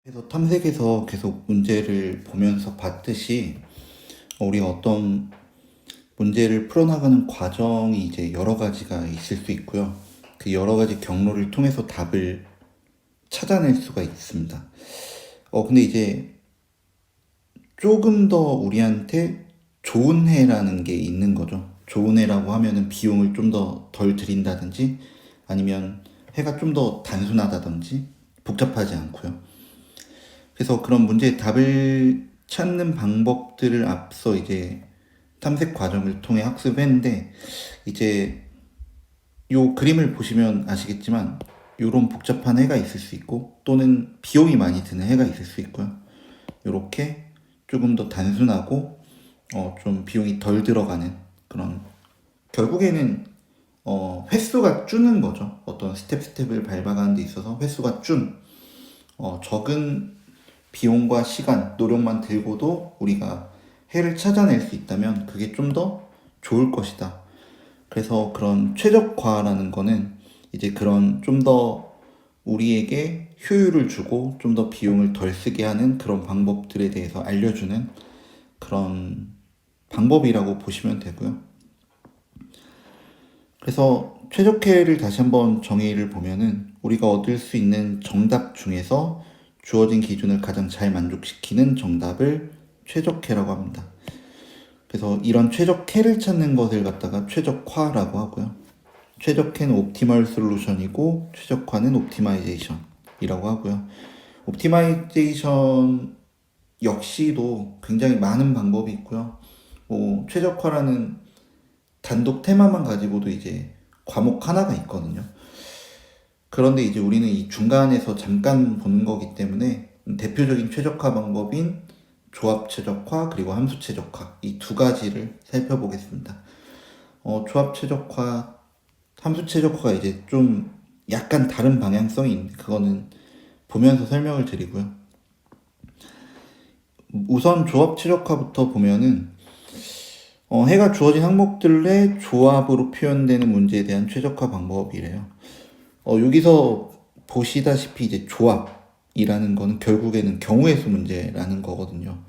그래서 탐색에서 계속 문제를 보면서 봤듯이 우리가 어떤 문제를 풀어나가는 과정이 이제 여러 가지가 있을 수 있고요. 그 여러 가지 경로를 통해서 답을 찾아낼 수가 있습니다. 근데 이제 조금 더 우리한테 좋은 해라는 게 있는 거죠. 좋은 해라고 하면은 비용을 좀 더 덜 들인다든지 아니면 해가 좀 더 단순하다든지 복잡하지 않고요. 그래서 그런 문제의 답을 찾는 방법들을 앞서 이제 탐색 과정을 통해 학습했는데, 이제 요 그림을 보시면 아시겠지만 요런 복잡한 해가 있을 수 있고 또는 비용이 많이 드는 해가 있을 수 있고요. 요렇게 조금 더 단순하고 좀 비용이 덜 들어가는 그런, 결국에는 횟수가 주는 거죠. 어떤 스텝을 밟아가는 데 있어서 횟수가 준 적은 비용과 시간, 노력만 들고도 우리가 해를 찾아낼 수 있다면 그게 좀 더 좋을 것이다. 그래서 그런 최적화라는 거는 이제 그런 좀 더 우리에게 효율을 주고 좀 더 비용을 덜 쓰게 하는 그런 방법들에 대해서 알려주는 그런 방법이라고 보시면 되고요. 그래서 최적화를 다시 한번 정의를 보면은 우리가 얻을 수 있는 정답 중에서 주어진 기준을 가장 잘 만족시키는 정답을 최적화라고 합니다. 그래서 이런 최적화를 찾는 것을 갖다가 최적화라고 하고요. 최적화는 옵티멀 솔루션이고 최적화는 옵티마이제이션이라고 하고요. 옵티마이제이션 역시도 굉장히 많은 방법이 있고요. 최적화라는 단독 테마만 가지고도 이제 과목 하나가 있거든요. 그런데 이제 우리는 이 중간에서 잠깐 보는 거기 때문에 대표적인 최적화 방법인 조합 최적화 그리고 함수 최적화 이 두 가지를 살펴보겠습니다. 조합 최적화, 함수 최적화가 이제 좀 약간 다른 방향성이 있는데 그거는 보면서 설명을 드리고요. 우선 조합 최적화부터 보면은 해가 주어진 항목들의 조합으로 표현되는 문제에 대한 최적화 방법이래요. 여기서 보시다시피 이제 조합이라는 거는 결국에는 경우의 수 문제라는 거거든요.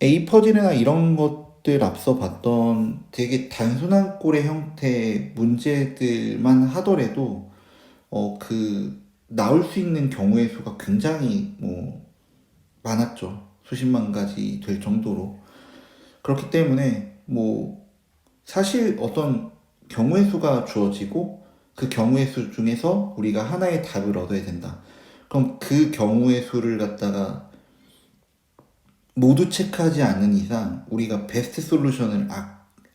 A 퍼즐이나 이런 것들 앞서 봤던 되게 단순한 꼴의 형태의 문제들만 하더라도 그 나올 수 있는 경우의 수가 굉장히 많았죠. 수십만 가지 될 정도로. 그렇기 때문에 사실 어떤 경우의 수가 주어지고 그 경우의 수 중에서 우리가 하나의 답을 얻어야 된다. 그럼 그 경우의 수를 갖다가 모두 체크하지 않는 이상 우리가 베스트 솔루션을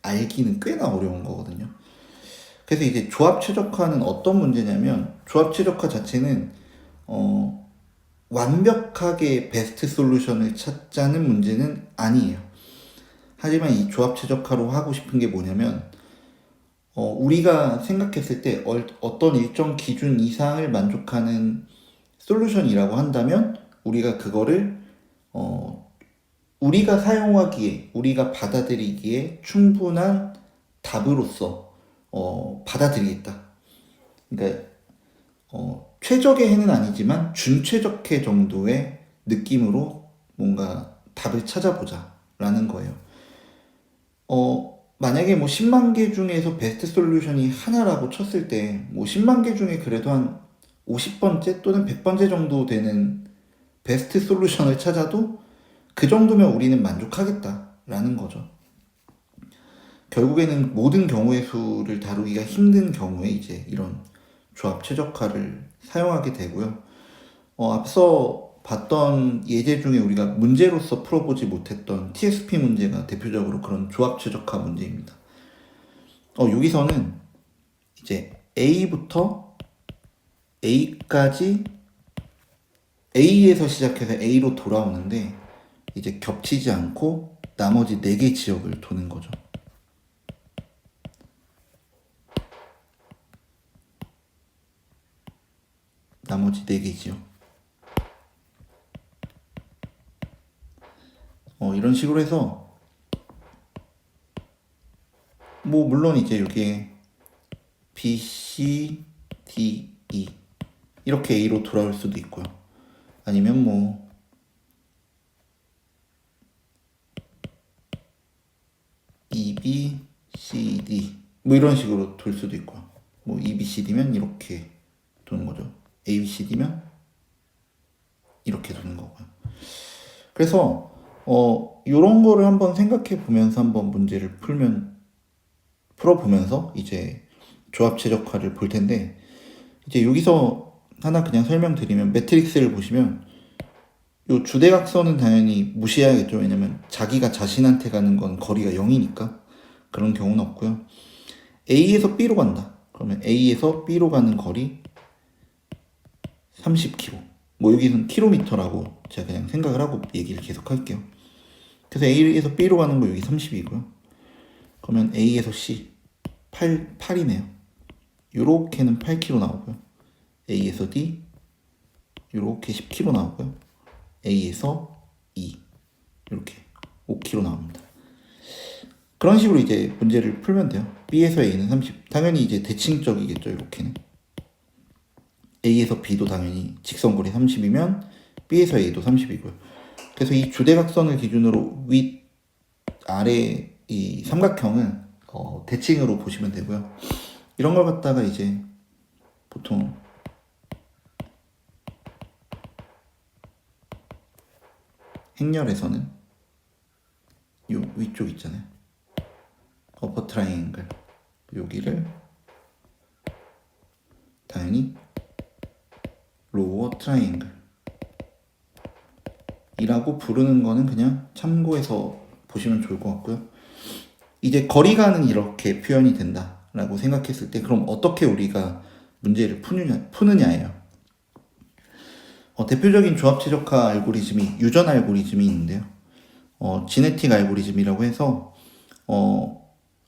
알기는 꽤나 어려운 거거든요. 그래서 이제 조합 최적화는 어떤 문제냐면 조합 최적화 자체는 완벽하게 베스트 솔루션을 찾자는 문제는 아니에요. 하지만 이 조합 최적화로 하고 싶은 게 뭐냐면 우리가 생각했을 때 어떤 일정 기준 이상을 만족하는 솔루션이라고 한다면 우리가 그거를 우리가 사용하기에 우리가 받아들이기에 충분한 답으로서 받아들이겠다. 그러니까 최적의 해는 아니지만 준최적해 정도의 느낌으로 뭔가 답을 찾아보자라는 거예요. 만약에 10만 개 중에서 베스트 솔루션이 하나라고 쳤을 때 10만 개 중에 그래도 한 50번째 또는 100번째 정도 되는 베스트 솔루션을 찾아도 그 정도면 우리는 만족하겠다라는 거죠. 결국에는 모든 경우의 수를 다루기가 힘든 경우에 이제 이런 조합 최적화를 사용하게 되고요. 앞서 봤던 예제 중에 우리가 문제로서 풀어보지 못했던 TSP 문제가 대표적으로 그런 조합 최적화 문제입니다. 여기서는 이제 A부터 A까지 A에서 시작해서 A로 돌아오는데 이제 겹치지 않고 나머지 4개 지역을 도는 거죠. 나머지 4개 지역. 이런 식으로 해서 물론 이제 이게 B, C, D, E 이렇게 A로 돌아올 수도 있고요. 아니면 뭐 E, B, C, D 뭐 이런 식으로 돌 수도 있고요. 뭐 E, B, C, D면 이렇게 도는 거죠. A, B, C, D면 이렇게 도는 거고요. 그래서 이런 거를 한번 생각해 보면서 한번 문제를 풀어보면서 이제 조합 최적화를 볼 텐데, 이제 여기서 하나 그냥 설명드리면, 매트릭스를 보시면 요 주대각선은 당연히 무시해야겠죠. 왜냐면 자기가 자신한테 가는 건 거리가 0이니까 그런 경우는 없고요. A에서 B로 간다. 그러면 A에서 B로 가는 거리 30km. 뭐 여기는 킬로미터라고 제가 그냥 생각을 하고 얘기를 계속 할게요. 그래서 A에서 B로 가는 거 여기 30이고요. 그러면 A에서 C 8이네요. 요렇게는 8km 나오고요. A에서 D 요렇게 10km 나오고요. A에서 E 이렇게 5km 나옵니다. 그런 식으로 이제 문제를 풀면 돼요. B에서 A는 30. 당연히 이제 대칭적이겠죠. 이렇게는 A에서 B도 당연히 직선거리 30이면 B에서 A도 30이고요. 그래서 이 주대각선을 기준으로 윗 아래 이 삼각형은 대칭으로 보시면 되고요. 이런 걸 갖다가 이제 보통 행렬에서는 요 위쪽 있잖아요. 어퍼 트라이앵글 여기를 당연히 로어 트라이앵글 이라고 부르는 거는 그냥 참고해서 보시면 좋을 것 같고요. 이제 거리가는 이렇게 표현이 된다라고 생각했을 때 그럼 어떻게 우리가 문제를 푸느냐예요. 대표적인 조합 최적화 알고리즘이 유전 알고리즘이 있는데요. 지네틱 알고리즘이라고 해서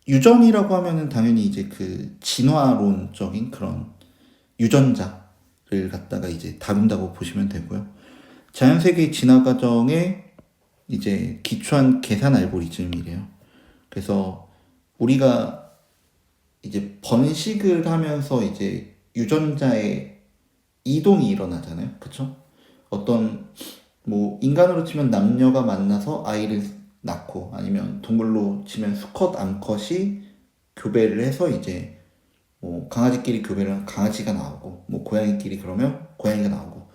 유전이라고 하면은 당연히 이제 그 진화론적인 그런 유전자를 갖다가 이제 다룬다고 보시면 되고요. 자연세계의 진화 과정에 이제 기초한 계산 알고리즘이래요. 그래서 우리가 이제 번식을 하면서 이제 유전자의 이동이 일어나잖아요. 그쵸? 어떤 뭐 인간으로 치면 남녀가 만나서 아이를 낳고 아니면 동물로 치면 수컷 암컷이 교배를 해서 이제 뭐 강아지끼리 교배를 하면 강아지가 나오고 뭐 고양이끼리 그러면 고양이가 나오고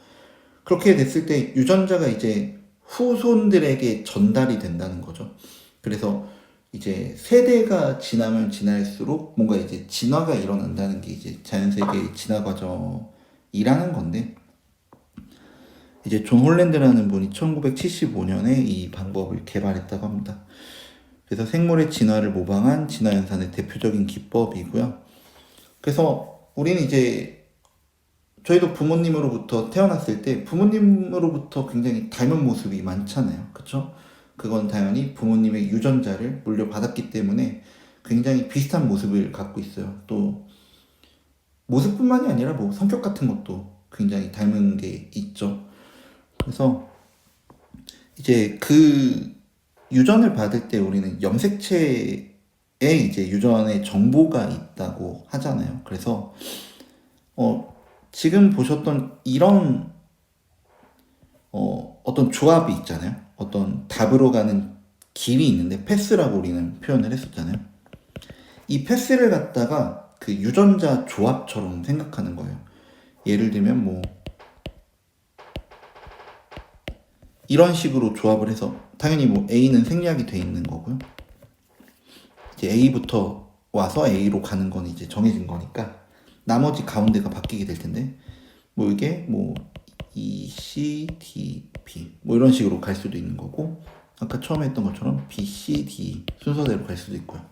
그렇게 됐을 때 유전자가 이제 후손들에게 전달이 된다는 거죠. 그래서 이제 세대가 지나면 지날수록 뭔가 이제 진화가 일어난다는 게 이제 자연세계의 진화 과정이라는 건데 이제 존 홀랜드라는 분이 1975년에 이 방법을 개발했다고 합니다. 그래서 생물의 진화를 모방한 진화 연산의 대표적인 기법이고요. 그래서 우리는 이제 저희도 부모님으로부터 태어났을 때 부모님으로부터 굉장히 닮은 모습이 많잖아요. 그쵸? 그건 당연히 부모님의 유전자를 물려받았기 때문에 굉장히 비슷한 모습을 갖고 있어요. 또 모습뿐만이 아니라 뭐 성격 같은 것도 굉장히 닮은 게 있죠. 그래서 이제 그 유전을 받을 때 우리는 염색체에 이제 유전의 정보가 있다고 하잖아요. 그래서 지금 보셨던 이런 어떤 조합이 있잖아요. 어떤 답으로 가는 길이 있는데 패스라고 우리는 표현을 했었잖아요. 이 패스를 갖다가 그 유전자 조합처럼 생각하는 거예요. 예를 들면 뭐 이런 식으로 조합을 해서 당연히 뭐 A는 생략이 돼 있는 거고요. 이제 A부터 와서 A로 가는 건 이제 정해진 거니까 나머지 가운데가 바뀌게 될 텐데 뭐 이게 뭐 E, C, D, B 뭐 이런 식으로 갈 수도 있는 거고 아까 처음에 했던 것처럼 B, C, D 순서대로 갈 수도 있고요.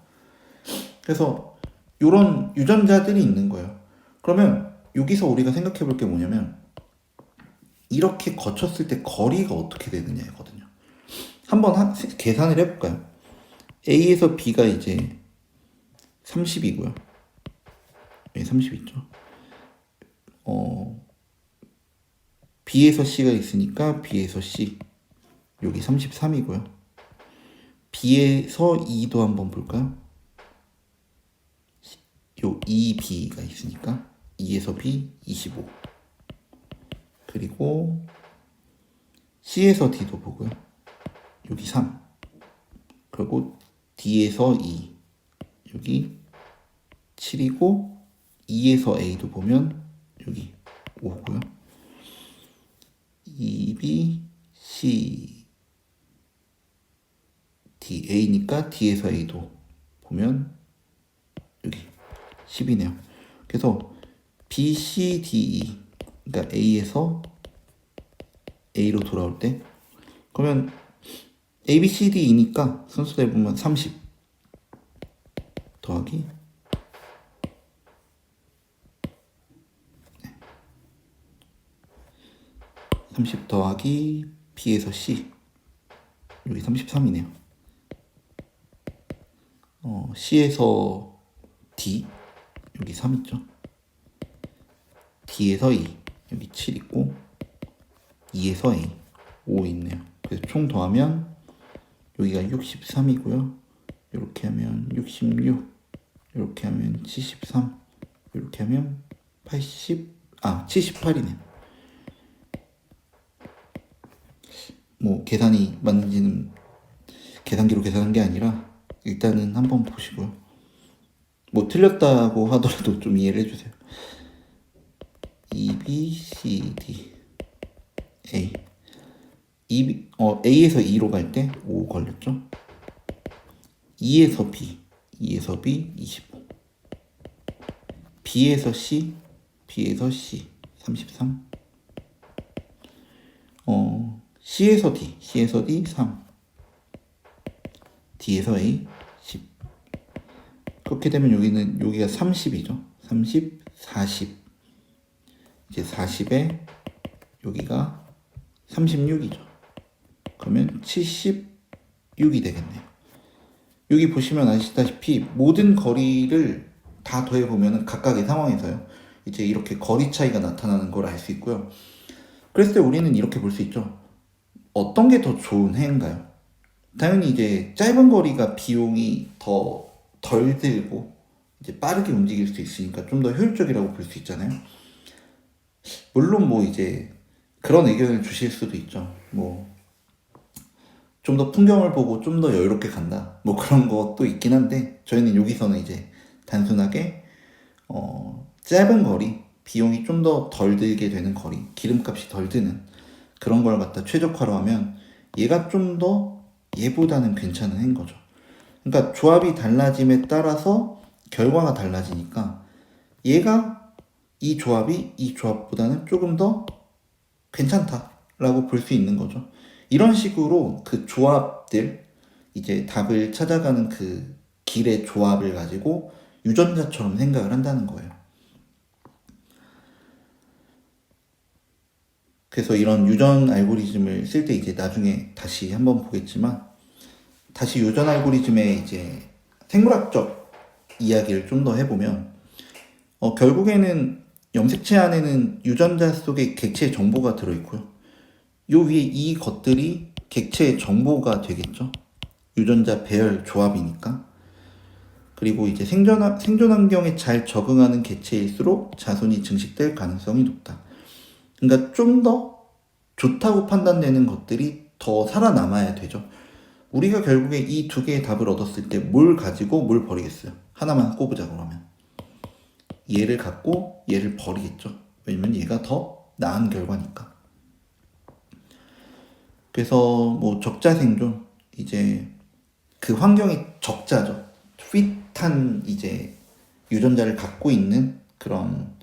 그래서 이런 유전자들이 있는 거예요. 그러면 여기서 우리가 생각해 볼 게 뭐냐면 이렇게 거쳤을 때 거리가 어떻게 되느냐거든요. 한번 계산을 해볼까요? A에서 B가 이제 30이고요. 네, 30 있죠. B에서 C가 있으니까 B에서 C 여기 33이고요. B에서 E도 한번 볼까요? 요 EB가 있으니까 E에서 B 25 그리고 C에서 D도 보고요. 여기 3. 그리고 D에서 2. 여기 7이고 E에서 A도 보면 여기 5고요. 2B, C, D, A니까 D에서 A도 보면 여기 10이네요. 그래서 B, C, D, E, 그러니까 A에서 A로 돌아올 때 그러면 A, B, C, D, E니까 순서대로 보면 30 더하기 30 더하기 B에서 C 여기 33이네요. C에서 D 여기 3 있죠. D에서 E 여기 7 있고 E에서 A 5 있네요. 그래서 총 더하면 여기가 63이고요. 이렇게 하면 66 이렇게 하면 73 이렇게 하면 78이네요. 뭐 계산이 맞는지는 계산기로 계산한 게 아니라 일단은 한번 보시고요. 뭐 틀렸다고 하더라도 좀 이해를 해주세요. E, B, C, D, A. A에서 E로 갈 때 5 걸렸죠. E에서 B, 25. B에서 C, 33. C에서 D 3. D에서 A 10. 그렇게 되면 여기가 30이죠. 30, 40. 이제 40에 여기가 36이죠. 그러면 76이 되겠네요. 여기 보시면 아시다시피 모든 거리를 다 더해보면 각각의 상황에서요. 이제 이렇게 거리 차이가 나타나는 걸 알 수 있고요. 그랬을 때 우리는 이렇게 볼 수 있죠. 어떤 게 더 좋은 해인가요? 당연히 이제 짧은 거리가 비용이 더 덜 들고 이제 빠르게 움직일 수 있으니까 좀 더 효율적이라고 볼 수 있잖아요. 물론 뭐 이제 그런 의견을 주실 수도 있죠. 뭐 좀 더 풍경을 보고 좀 더 여유롭게 간다. 뭐 그런 것도 있긴 한데 저희는 여기서는 이제 단순하게 짧은 거리, 비용이 좀 더 덜 들게 되는 거리, 기름값이 덜 드는 그런 걸 갖다 최적화로 하면 얘가 좀 더 얘보다는 괜찮은 해인 거죠. 그러니까 조합이 달라짐에 따라서 결과가 달라지니까 얘가 이 조합보다는 조금 더 괜찮다라고 볼 수 있는 거죠. 이런 식으로 그 조합들, 이제 답을 찾아가는 그 길의 조합을 가지고 유전자처럼 생각을 한다는 거예요. 그래서 이런 유전 알고리즘을 쓸 때 이제 나중에 다시 한번 보겠지만, 다시 유전 알고리즘의 이제 생물학적 이야기를 좀 더 해보면, 결국에는 염색체 안에는 유전자 속에 객체의 정보가 들어있고요. 요 위에 이 것들이 객체의 정보가 되겠죠. 유전자 배열 조합이니까. 그리고 이제 생존 환경에 잘 적응하는 객체일수록 자손이 증식될 가능성이 높다. 그러니까 좀 더 좋다고 판단되는 것들이 더 살아남아야 되죠. 우리가 결국에 이 두 개의 답을 얻었을 때 뭘 가지고 뭘 버리겠어요? 하나만 꼽으자 그러면. 얘를 갖고 얘를 버리겠죠. 왜냐면 얘가 더 나은 결과니까. 그래서 뭐 적자 생존, 이제 그 환경이 적자죠. 핏한 이제 유전자를 갖고 있는 그런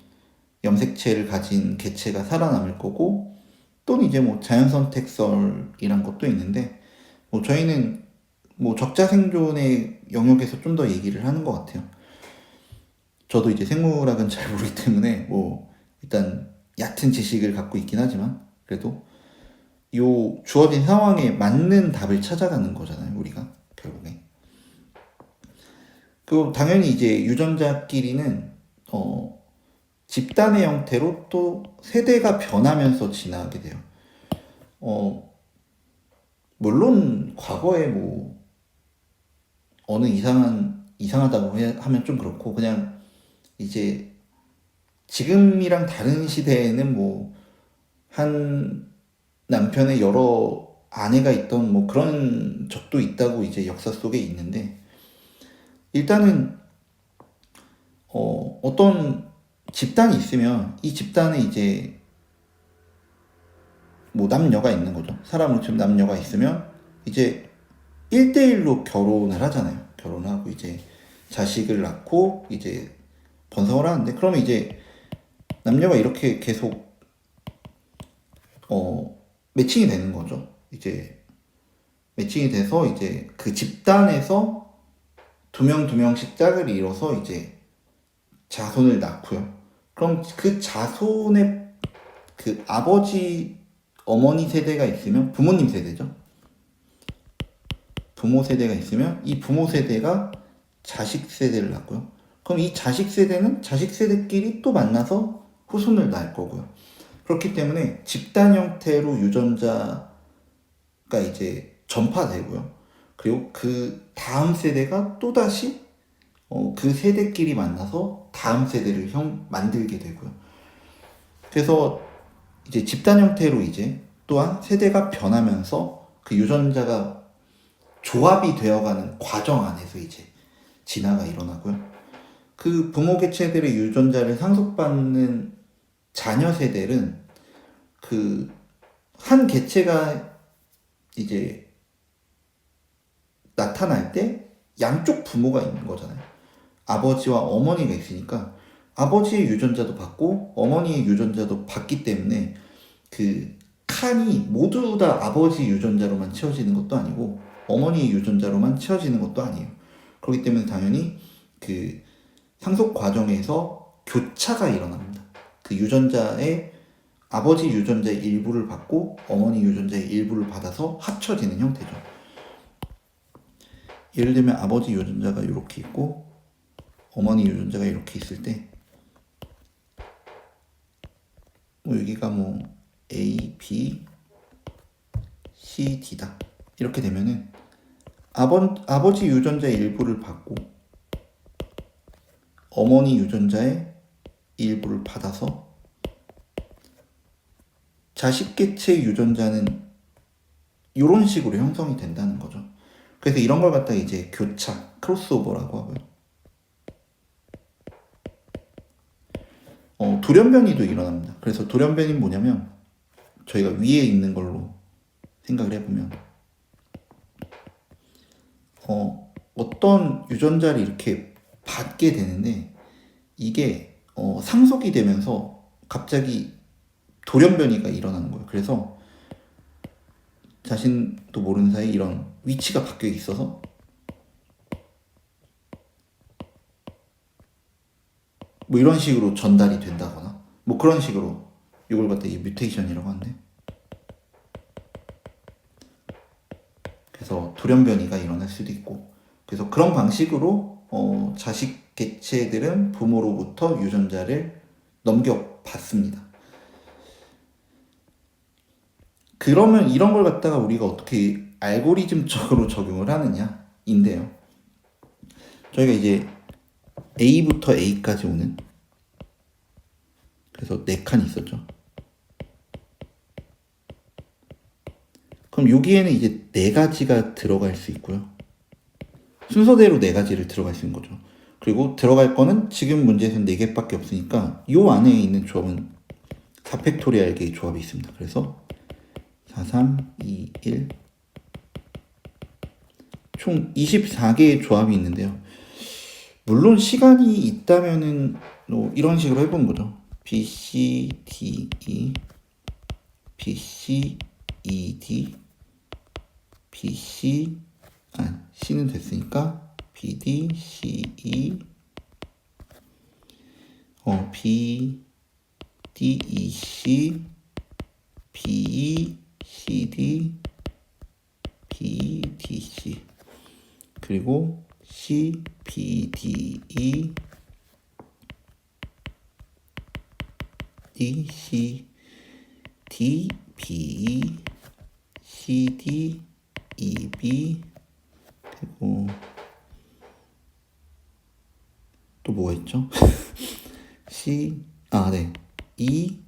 염색체를 가진 개체가 살아남을 거고, 또는 이제 뭐 자연선택설이란 것도 있는데, 뭐 저희는 뭐 적자 생존의 영역에서 좀 더 얘기를 하는 것 같아요. 저도 이제 생물학은 잘 모르기 때문에 뭐 일단 얕은 지식을 갖고 있긴 하지만, 그래도 요 주어진 상황에 맞는 답을 찾아가는 거잖아요, 우리가 결국에. 그 당연히 이제 유전자끼리는 집단의 형태로 또 세대가 변하면서 지나게 돼요. 물론 과거에 뭐 어느 이상하다고 하면 좀 그렇고, 그냥 이제 지금이랑 다른 시대에는 뭐 한 남편의 여러 아내가 있던 뭐 그런 적도 있다고 이제 역사 속에 있는데, 일단은 어떤 집단이 있으면 이 집단에 이제 뭐 남녀가 있는 거죠. 사람으로 치면 남녀가 있으면 이제 1대1로 결혼을 하잖아요. 결혼하고 이제 자식을 낳고 이제 번성을 하는데, 그러면 이제 남녀가 이렇게 계속 매칭이 되는 거죠. 이제 매칭이 돼서 이제 그 집단에서 두 명씩 짝을 이뤄서 이제 자손을 낳고요. 그럼 그 자손의 그 아버지, 어머니 세대가 있으면 부모님 세대죠. 부모 세대가 있으면 이 부모 세대가 자식 세대를 낳고요. 그럼 이 자식 세대는 자식 세대끼리 또 만나서 후손을 낳을 거고요. 그렇기 때문에 집단 형태로 유전자가 이제 전파되고요. 그리고 그 다음 세대가 또다시 그 세대끼리 만나서 다음 세대를 만들게 되고요. 그래서 이제 집단 형태로 이제 또한 세대가 변하면서 그 유전자가 조합이 되어가는 과정 안에서 이제 진화가 일어나고요. 그 부모 개체들의 유전자를 상속받는 자녀 세대는 그 한 개체가 이제 나타날 때 양쪽 부모가 있는 거잖아요. 아버지와 어머니가 있으니까 아버지의 유전자도 받고 어머니의 유전자도 받기 때문에 그 칸이 모두 다 아버지 유전자로만 채워지는 것도 아니고 어머니의 유전자로만 채워지는 것도 아니에요. 그렇기 때문에 당연히 그 상속 과정에서 교차가 일어납니다. 그 유전자의 아버지 유전자의 일부를 받고 어머니 유전자의 일부를 받아서 합쳐지는 형태죠. 예를 들면 아버지 유전자가 이렇게 있고 어머니 유전자가 이렇게 있을 때, 뭐 여기가 뭐 A, B, C, D다 이렇게 되면은 아버지 유전자의 일부를 받고 어머니 유전자의 일부를 받아서 자식 개체 유전자는 이런 식으로 형성이 된다는 거죠. 그래서 이런 걸 갖다 이제 교차, 크로스오버라고 하고요. 돌연변이도 일어납니다. 그래서 돌연변이는 뭐냐면 저희가 위에 있는 걸로 생각을 해보면 어떤 유전자를 이렇게 받게 되는데 이게 상속이 되면서 갑자기 돌연변이가 일어나는 거예요. 그래서 자신도 모르는 사이 이런 위치가 바뀌어 있어서 뭐 이런 식으로 전달이 된다거나 뭐 그런 식으로, 이걸 갖다 이 뮤테이션이라고 하는데, 그래서 돌연변이가 일어날 수도 있고, 그래서 그런 방식으로 자식 개체들은 부모로부터 유전자를 넘겨받습니다. 그러면 이런 걸 갖다가 우리가 어떻게 알고리즘적으로 적용을 하느냐인데요. 저희가 이제 A부터 A까지 오는, 그래서 4칸이 있었죠. 그럼 여기에는 이제 4가지가 들어갈 수 있고요. 순서대로 4가지를 들어갈 수 있는 거죠. 그리고 들어갈 거는 지금 문제에서는 4개밖에 없으니까 이 안에 있는 조합은 4팩토리얼 개의 조합이 있습니다. 그래서 4, 3, 2, 1 총 24개의 조합이 있는데요. 물론 시간이 있다면은 이런 식으로 해보는 거죠. B, C, D, E, B, C, E, D, B, C, C는 됐으니까 B, D, C, E, B, D, E, C, B, E, C, D, B, D, C, 그리고 C, B, D, E, D, C, D, B, C, D, E, B, 그리고 또 뭐가 있죠? C, 네, E,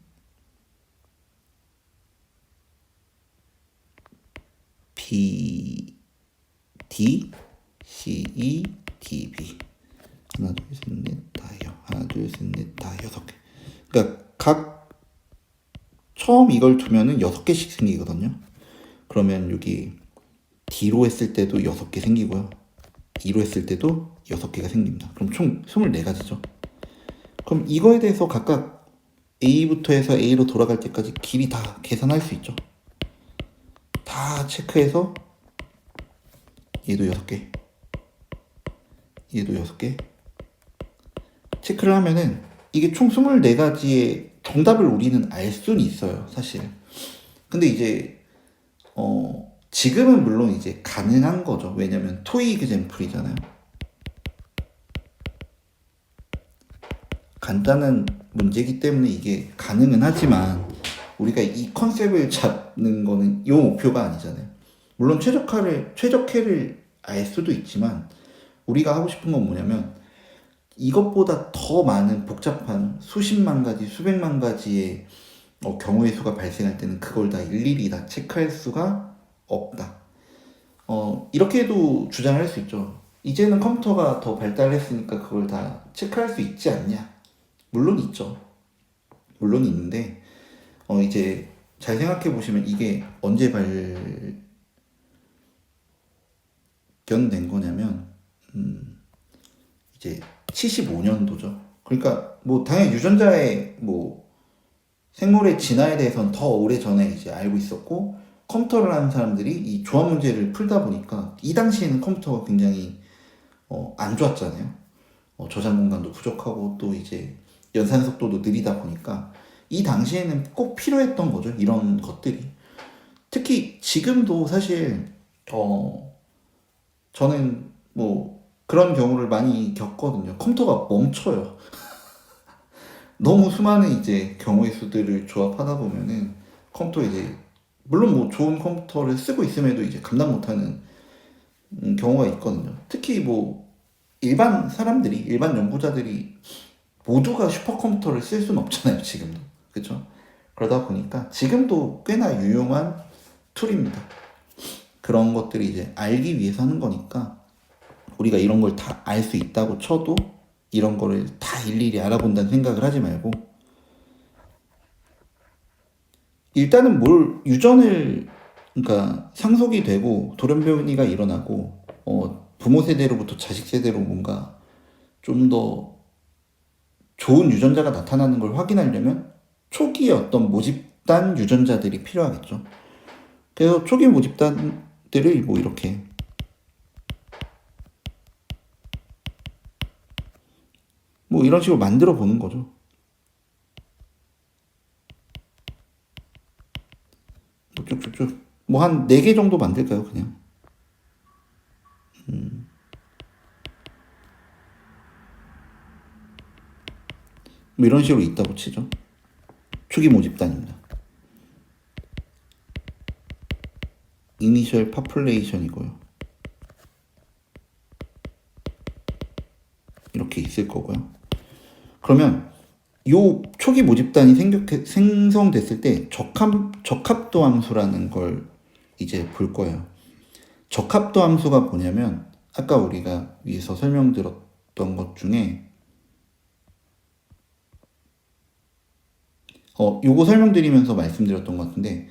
B, D, C, E, D, B. 하나, 둘, 셋, 넷, 다요. 하나, 둘, 셋, 넷, 다 6개. 그러니까 각 처음 이걸 두면은 6개씩 생기거든요. 그러면 여기 D로 했을 때도 6개 생기고요. E로 했을 때도 6개가 생깁니다. 그럼 총 24가지죠. 그럼 이거에 대해서 각각 A부터 해서 A로 돌아갈 때까지 길이 다 계산할 수 있죠. 다 체크해서 얘도 6개, 얘도 6개 체크를 하면은 이게 총 24가지의 정답을 우리는 알 수는 있어요, 사실. 근데 이제 지금은 물론 이제 가능한 거죠. 왜냐면 토익 젬플이잖아요. 간단한 문제이기 때문에 이게 가능은 하지만 우리가 이 컨셉을 잡는 거는 이 목표가 아니잖아요. 물론 최적해를 알 수도 있지만 우리가 하고 싶은 건 뭐냐면 이것보다 더 많은 복잡한 수십만 가지, 수백만 가지의 경우의 수가 발생할 때는 그걸 다 일일이 다 체크할 수가 없다. 이렇게도 주장할 수 있죠. 이제는 컴퓨터가 더 발달했으니까 그걸 다 체크할 수 있지 않냐? 물론 있죠. 물론 있는데, 이제 잘 생각해 보시면 이게 언제 발견된 거냐면, 이제 75년도죠. 그러니까 뭐 당연히 유전자의 뭐 생물의 진화에 대해서는 더 오래 전에 이제 알고 있었고 컴퓨터를 하는 사람들이 이 조합 문제를 풀다 보니까 이 당시에는 컴퓨터가 굉장히 안 좋았잖아요. 저장 공간도 부족하고 또 이제 연산 속도도 느리다 보니까 이 당시에는 꼭 필요했던 거죠. 이런 것들이. 특히 지금도 사실 저는 뭐 그런 경우를 많이 겪거든요. 컴퓨터가 멈춰요. 너무 수많은 이제 경우의 수들을 조합하다 보면은 컴퓨터 이제 물론 뭐 좋은 컴퓨터를 쓰고 있음에도 이제 감당 못하는 경우가 있거든요. 특히 뭐 일반 연구자들이 모두가 슈퍼컴퓨터를 쓸 수는 없잖아요, 지금도. 그렇죠? 그러다 보니까 지금도 꽤나 유용한 툴입니다. 그런 것들이 이제 알기 위해서 하는 거니까 우리가 이런 걸 다 알 수 있다고 쳐도 이런 거를 다 일일이 알아본다는 생각을 하지 말고 일단은 뭘 유전을 그러니까 상속이 되고 돌연변이가 일어나고 부모 세대로부터 자식 세대로 뭔가 좀 더 좋은 유전자가 나타나는 걸 확인하려면 초기에 어떤 모집단 유전자들이 필요하겠죠. 그래서 초기 모집단들을 뭐 이렇게 뭐 이런 식으로 만들어 보는 거죠. 쭉쭉쭉 뭐 한 4개 정도 만들까요, 그냥? 뭐 이런 식으로 있다고 치죠. 초기 모집단입니다. 이니셜 파퓰레이션이고요. 이렇게 있을 거고요. 그러면 요 초기 모집단이 생성됐을 때 적합도 함수라는 걸 이제 볼 거예요. 적합도 함수가 뭐냐면 아까 우리가 위에서 설명드렸던 것 중에 요거 설명드리면서 말씀드렸던 것 같은데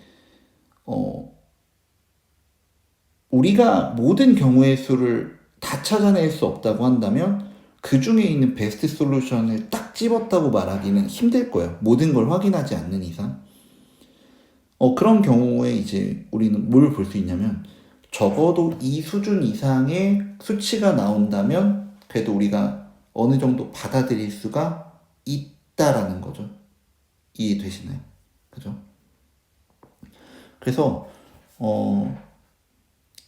우리가 모든 경우의 수를 다 찾아낼 수 없다고 한다면 그 중에 있는 베스트 솔루션을 딱 집었다고 말하기는 힘들 거예요. 모든 걸 확인하지 않는 이상. 그런 경우에 이제 우리는 뭘 볼 수 있냐면 적어도 이 수준 이상의 수치가 나온다면 그래도 우리가 어느 정도 받아들일 수가 있다라는 거죠. 이해되시나요? 그죠? 그래서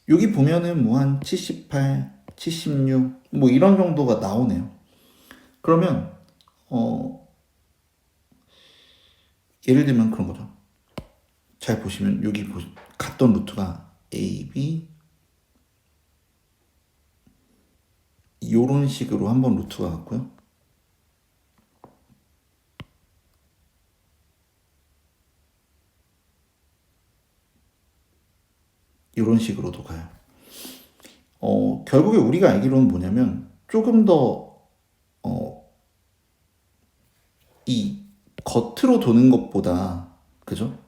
여기 보면은 뭐 한 78, 76, 뭐 이런 정도가 나오네요. 그러면 예를 들면 그런 거죠. 잘 보시면 여기 갔던 루트가 A, B 이런 식으로 한번 루트가 갔고요. 이런 식으로도 가요. 결국에 우리가 알기로는 뭐냐면 조금 더 이 겉으로 도는 것보다 그죠?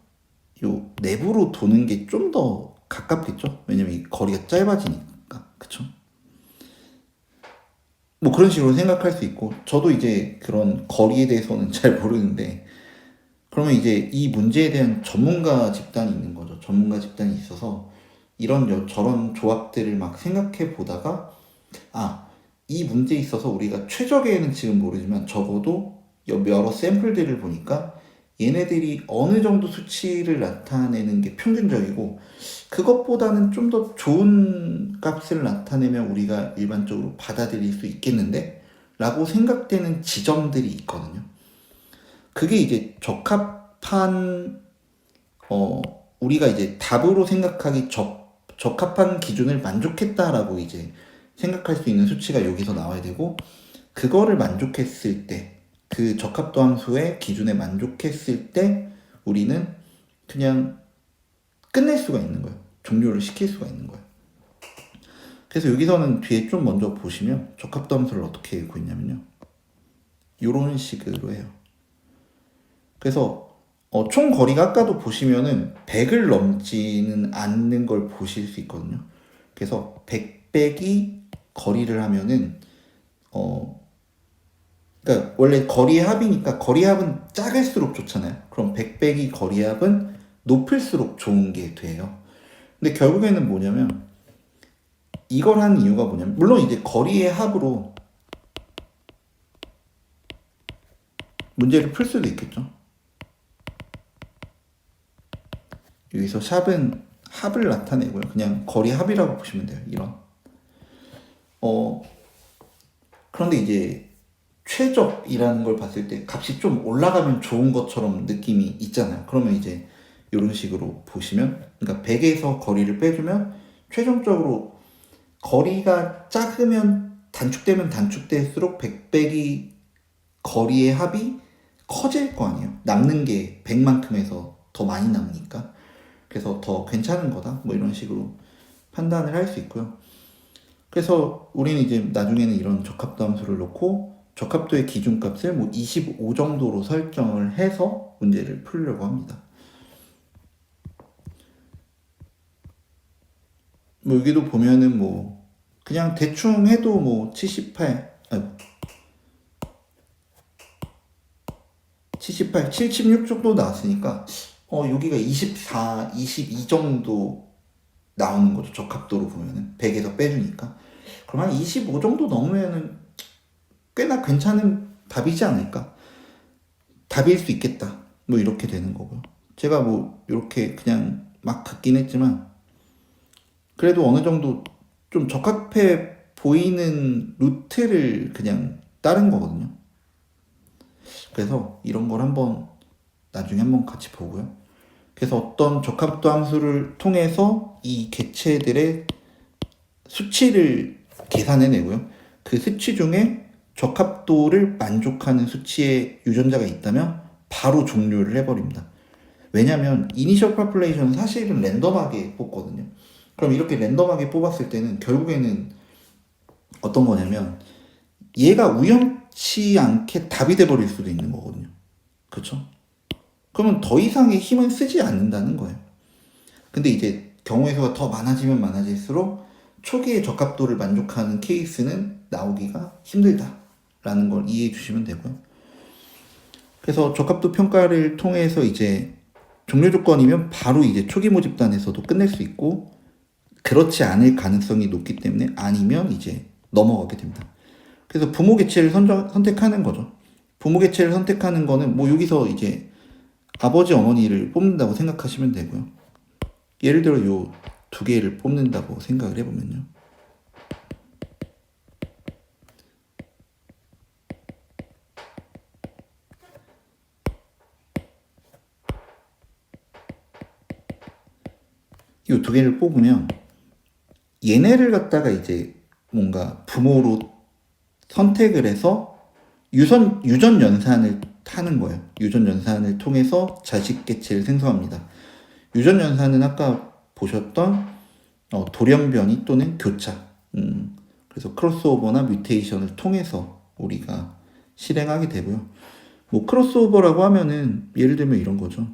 요 내부로 도는 게 좀 더 가깝겠죠? 왜냐면 이 거리가 짧아지니까 그쵸? 뭐 그런 식으로 생각할 수 있고 저도 이제 그런 거리에 대해서는 잘 모르는데 그러면 이제 이 문제에 대한 전문가 집단이 있는 거죠. 전문가 집단이 있어서 이런 저런 조합들을 막 생각해 보다가 이 문제에 있어서 우리가 최적에는 지금 모르지만 적어도 여러 샘플들을 보니까 얘네들이 어느 정도 수치를 나타내는 게 평균적이고 그것보다는 좀 더 좋은 값을 나타내면 우리가 일반적으로 받아들일 수 있겠는데? 라고 생각되는 지점들이 있거든요. 그게 이제 적합한 우리가 이제 답으로 생각하기 적합한 기준을 만족했다라고 이제 생각할 수 있는 수치가 여기서 나와야 되고 그거를 만족했을 때 그 적합도 함수의 기준에 만족했을 때 우리는 그냥 끝낼 수가 있는 거예요. 종료를 시킬 수가 있는 거예요. 그래서 여기서는 뒤에 좀 먼저 보시면 적합도 함수를 어떻게 구했냐면요. 이런 식으로 해요. 그래서 총 거리가 아까도 보시면은 100을 넘지는 않는 걸 보실 수 있거든요. 그래서 100 빼기 거리를 하면은 그러니까 원래 거리의 합이니까 거리의 합은 작을수록 좋잖아요. 그럼 100 빼기 거리의 합은 높을수록 좋은 게 돼요. 근데 결국에는 뭐냐면 이걸 하는 이유가 뭐냐면 물론 이제 거리의 합으로 문제를 풀 수도 있겠죠. 여기서 샵은 합을 나타내고요. 그냥 거리 합이라고 보시면 돼요. 이런. 그런데 이제 최적이라는 걸 봤을 때 값이 좀 올라가면 좋은 것처럼 느낌이 있잖아요. 그러면 이제 이런 식으로 보시면 그러니까 100에서 거리를 빼주면 최종적으로 거리가 작으면 단축되면 단축될수록 100 빼기 거리의 합이 커질 거 아니에요. 남는 게 100만큼에서 더 많이 남으니까. 그래서 더 괜찮은 거다. 뭐 이런 식으로 판단을 할 수 있고요. 그래서 우리는 이제 나중에는 이런 적합도 함수를 놓고 적합도의 기준값을 뭐 25 정도로 설정을 해서 문제를 풀려고 합니다. 뭐 여기도 보면은 뭐 그냥 대충 해도 뭐 78, 76 정도 나왔으니까 여기가 24, 22 정도 나오는 거죠. 적합도로 보면은 100에서 빼주니까. 그럼 한 25 정도 넘으면은 꽤나 괜찮은 답이지 않을까? 답일 수 있겠다. 뭐 이렇게 되는 거고요. 제가 뭐 이렇게 그냥 막 긋긴 했지만 그래도 어느 정도 좀 적합해 보이는 루트를 그냥 따른 거거든요. 그래서 이런 걸 한번 나중에 한번 같이 보고요. 그래서 어떤 적합도 함수를 통해서 이 객체들의 수치를 계산해내고요. 그 수치 중에 적합도를 만족하는 수치의 유전자가 있다면 바로 종료를 해버립니다. 왜냐면 이니셜 파퓰레이션은 사실은 랜덤하게 뽑거든요. 그럼 이렇게 랜덤하게 뽑았을 때는 결국에는 어떤 거냐면 얘가 우연치 않게 답이 돼버릴 수도 있는 거거든요. 그렇죠? 그러면 더 이상의 힘은 쓰지 않는다는 거예요. 근데 이제 경우의 수가 더 많아지면 많아질수록 초기의 적합도를 만족하는 케이스는 나오기가 힘들다라는 걸 이해해 주시면 되고요. 그래서 적합도 평가를 통해서 이제 종료 조건이면 바로 이제 초기 모집단에서도 끝낼 수 있고 그렇지 않을 가능성이 높기 때문에 아니면 이제 넘어가게 됩니다. 그래서 부모 개체를 선택하는 거죠. 부모 개체를 선택하는 거는 뭐 여기서 이제 아버지 어머니를 뽑는다고 생각하시면 되고요. 예를 들어 요 두 개를 뽑는다고 생각을 해보면요. 이 두 개를 뽑으면 얘네를 갖다가 이제 뭔가 부모로 선택을 해서 유전 연산을 하는 거예요. 유전 연산을 통해서 자식 개체를 생성합니다. 유전 연산은 아까 보셨던 돌연변이 또는 교차. 그래서 크로스오버나 뮤테이션을 통해서 우리가 실행하게 되고요. 뭐 크로스오버라고 하면은 예를 들면 이런 거죠.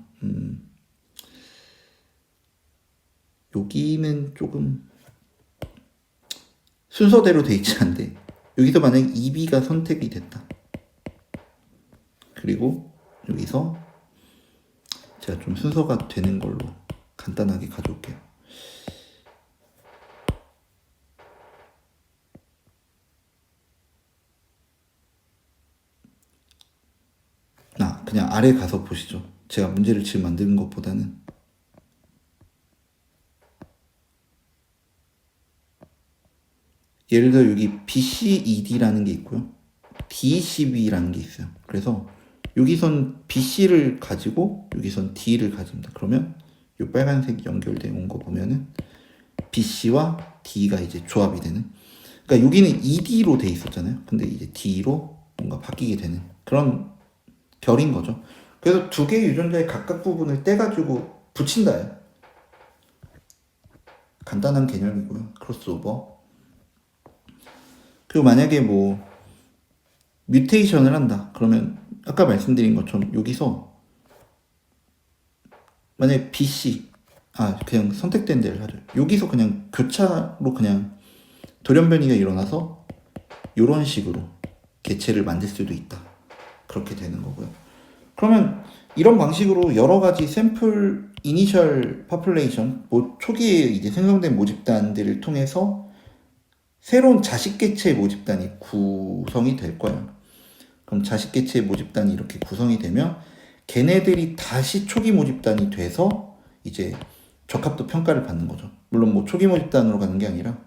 여기는 조금 순서대로 돼 있지 않은데 여기서 만약 2B가 선택이 됐다. 그리고 여기서 제가 좀 순서가 되는 걸로 간단하게 가져올게요. 그냥 아래 가서 보시죠. 제가 문제를 지금 만드는 것보다는. 예를 들어 여기 BCED라는 게 있고요. DCB라는 게 있어요. 그래서 여기선 BC를 가지고 여기선 D를 가집니다. 그러면 이 빨간색 연결되어 온 거 보면은 BC와 D가 이제 조합이 되는. 그러니까 여기는 ED로 돼 있었잖아요. 근데 이제 D로 뭔가 바뀌게 되는 그런 결인 거죠. 그래서 두 개의 유전자의 각각 부분을 떼가지고 붙인다요. 간단한 개념이고요. 크로스오버. 그리고 만약에 뭐 뮤테이션을 한다. 그러면 아까 말씀드린 것처럼 여기서 만약에 BC 그냥 선택된 데를 하죠. 여기서 그냥 교차로 그냥 돌연변이가 일어나서 이런 식으로 개체를 만들 수도 있다. 그렇게 되는 거고요. 그러면 이런 방식으로 여러 가지 샘플 이니셜 파퓰레이션, 초기에 이제 생성된 모집단들을 통해서 새로운 자식 개체의 모집단이 구성이 될 거예요. 그럼 자식 개체의 모집단이 이렇게 구성이 되면 걔네들이 다시 초기 모집단이 돼서 이제 적합도 평가를 받는 거죠. 물론 뭐 초기 모집단으로 가는 게 아니라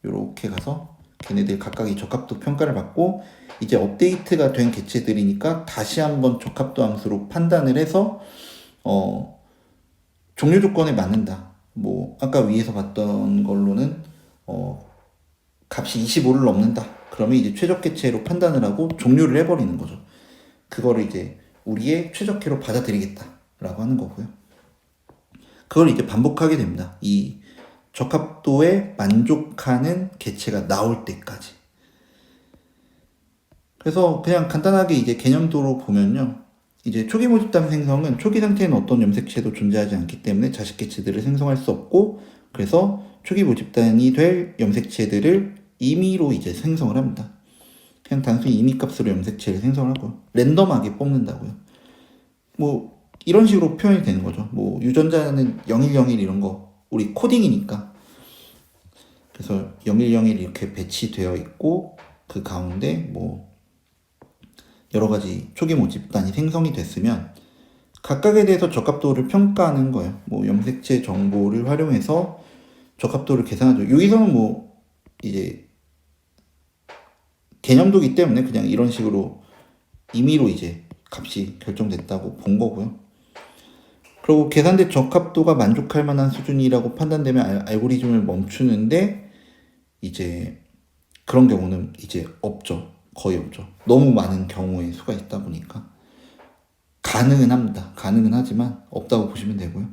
이렇게 가서 걔네들 각각이 적합도 평가를 받고 이제 업데이트가 된 개체들이니까 다시 한번 적합도 함수로 판단을 해서 종료 조건에 맞는다. 뭐 아까 위에서 봤던 걸로는 값이 25를 넘는다. 그러면 이제 최적 개체로 판단을 하고 종료를 해버리는 거죠. 그거를 이제 우리의 최적회로 받아들이겠다라고 하는 거고요. 그걸 이제 반복하게 됩니다. 이 적합도에 만족하는 개체가 나올 때까지. 그래서 그냥 간단하게 이제 개념도로 보면요. 이제 초기 모집단 생성은 초기 상태에는 어떤 염색체도 존재하지 않기 때문에 자식 개체들을 생성할 수 없고, 그래서 초기 모집단이 될 염색체들을 임의로 이제 생성을 합니다. 그냥 단순히 임의 값으로 염색체를 생성을 하고요. 랜덤하게 뽑는다고요. 뭐 이런 식으로 표현이 되는 거죠. 뭐 유전자는 0101 이런 거 우리 코딩이니까. 그래서 0101 이렇게 배치되어 있고 그 가운데 뭐 여러 가지 초기 모집단이 생성이 됐으면 각각에 대해서 적합도를 평가하는 거예요. 뭐 염색체 정보를 활용해서 적합도를 계산하죠. 여기서는 뭐 이제 개념도기 때문에 그냥 이런 식으로 임의로 이제 값이 결정됐다고 본 거고요. 그리고 계산된 적합도가 만족할 만한 수준이라고 판단되면 알고리즘을 멈추는데 이제 그런 경우는 이제 없죠. 거의 없죠. 너무 많은 경우의 수가 있다 보니까 가능은 합니다. 가능은 하지만 없다고 보시면 되고요.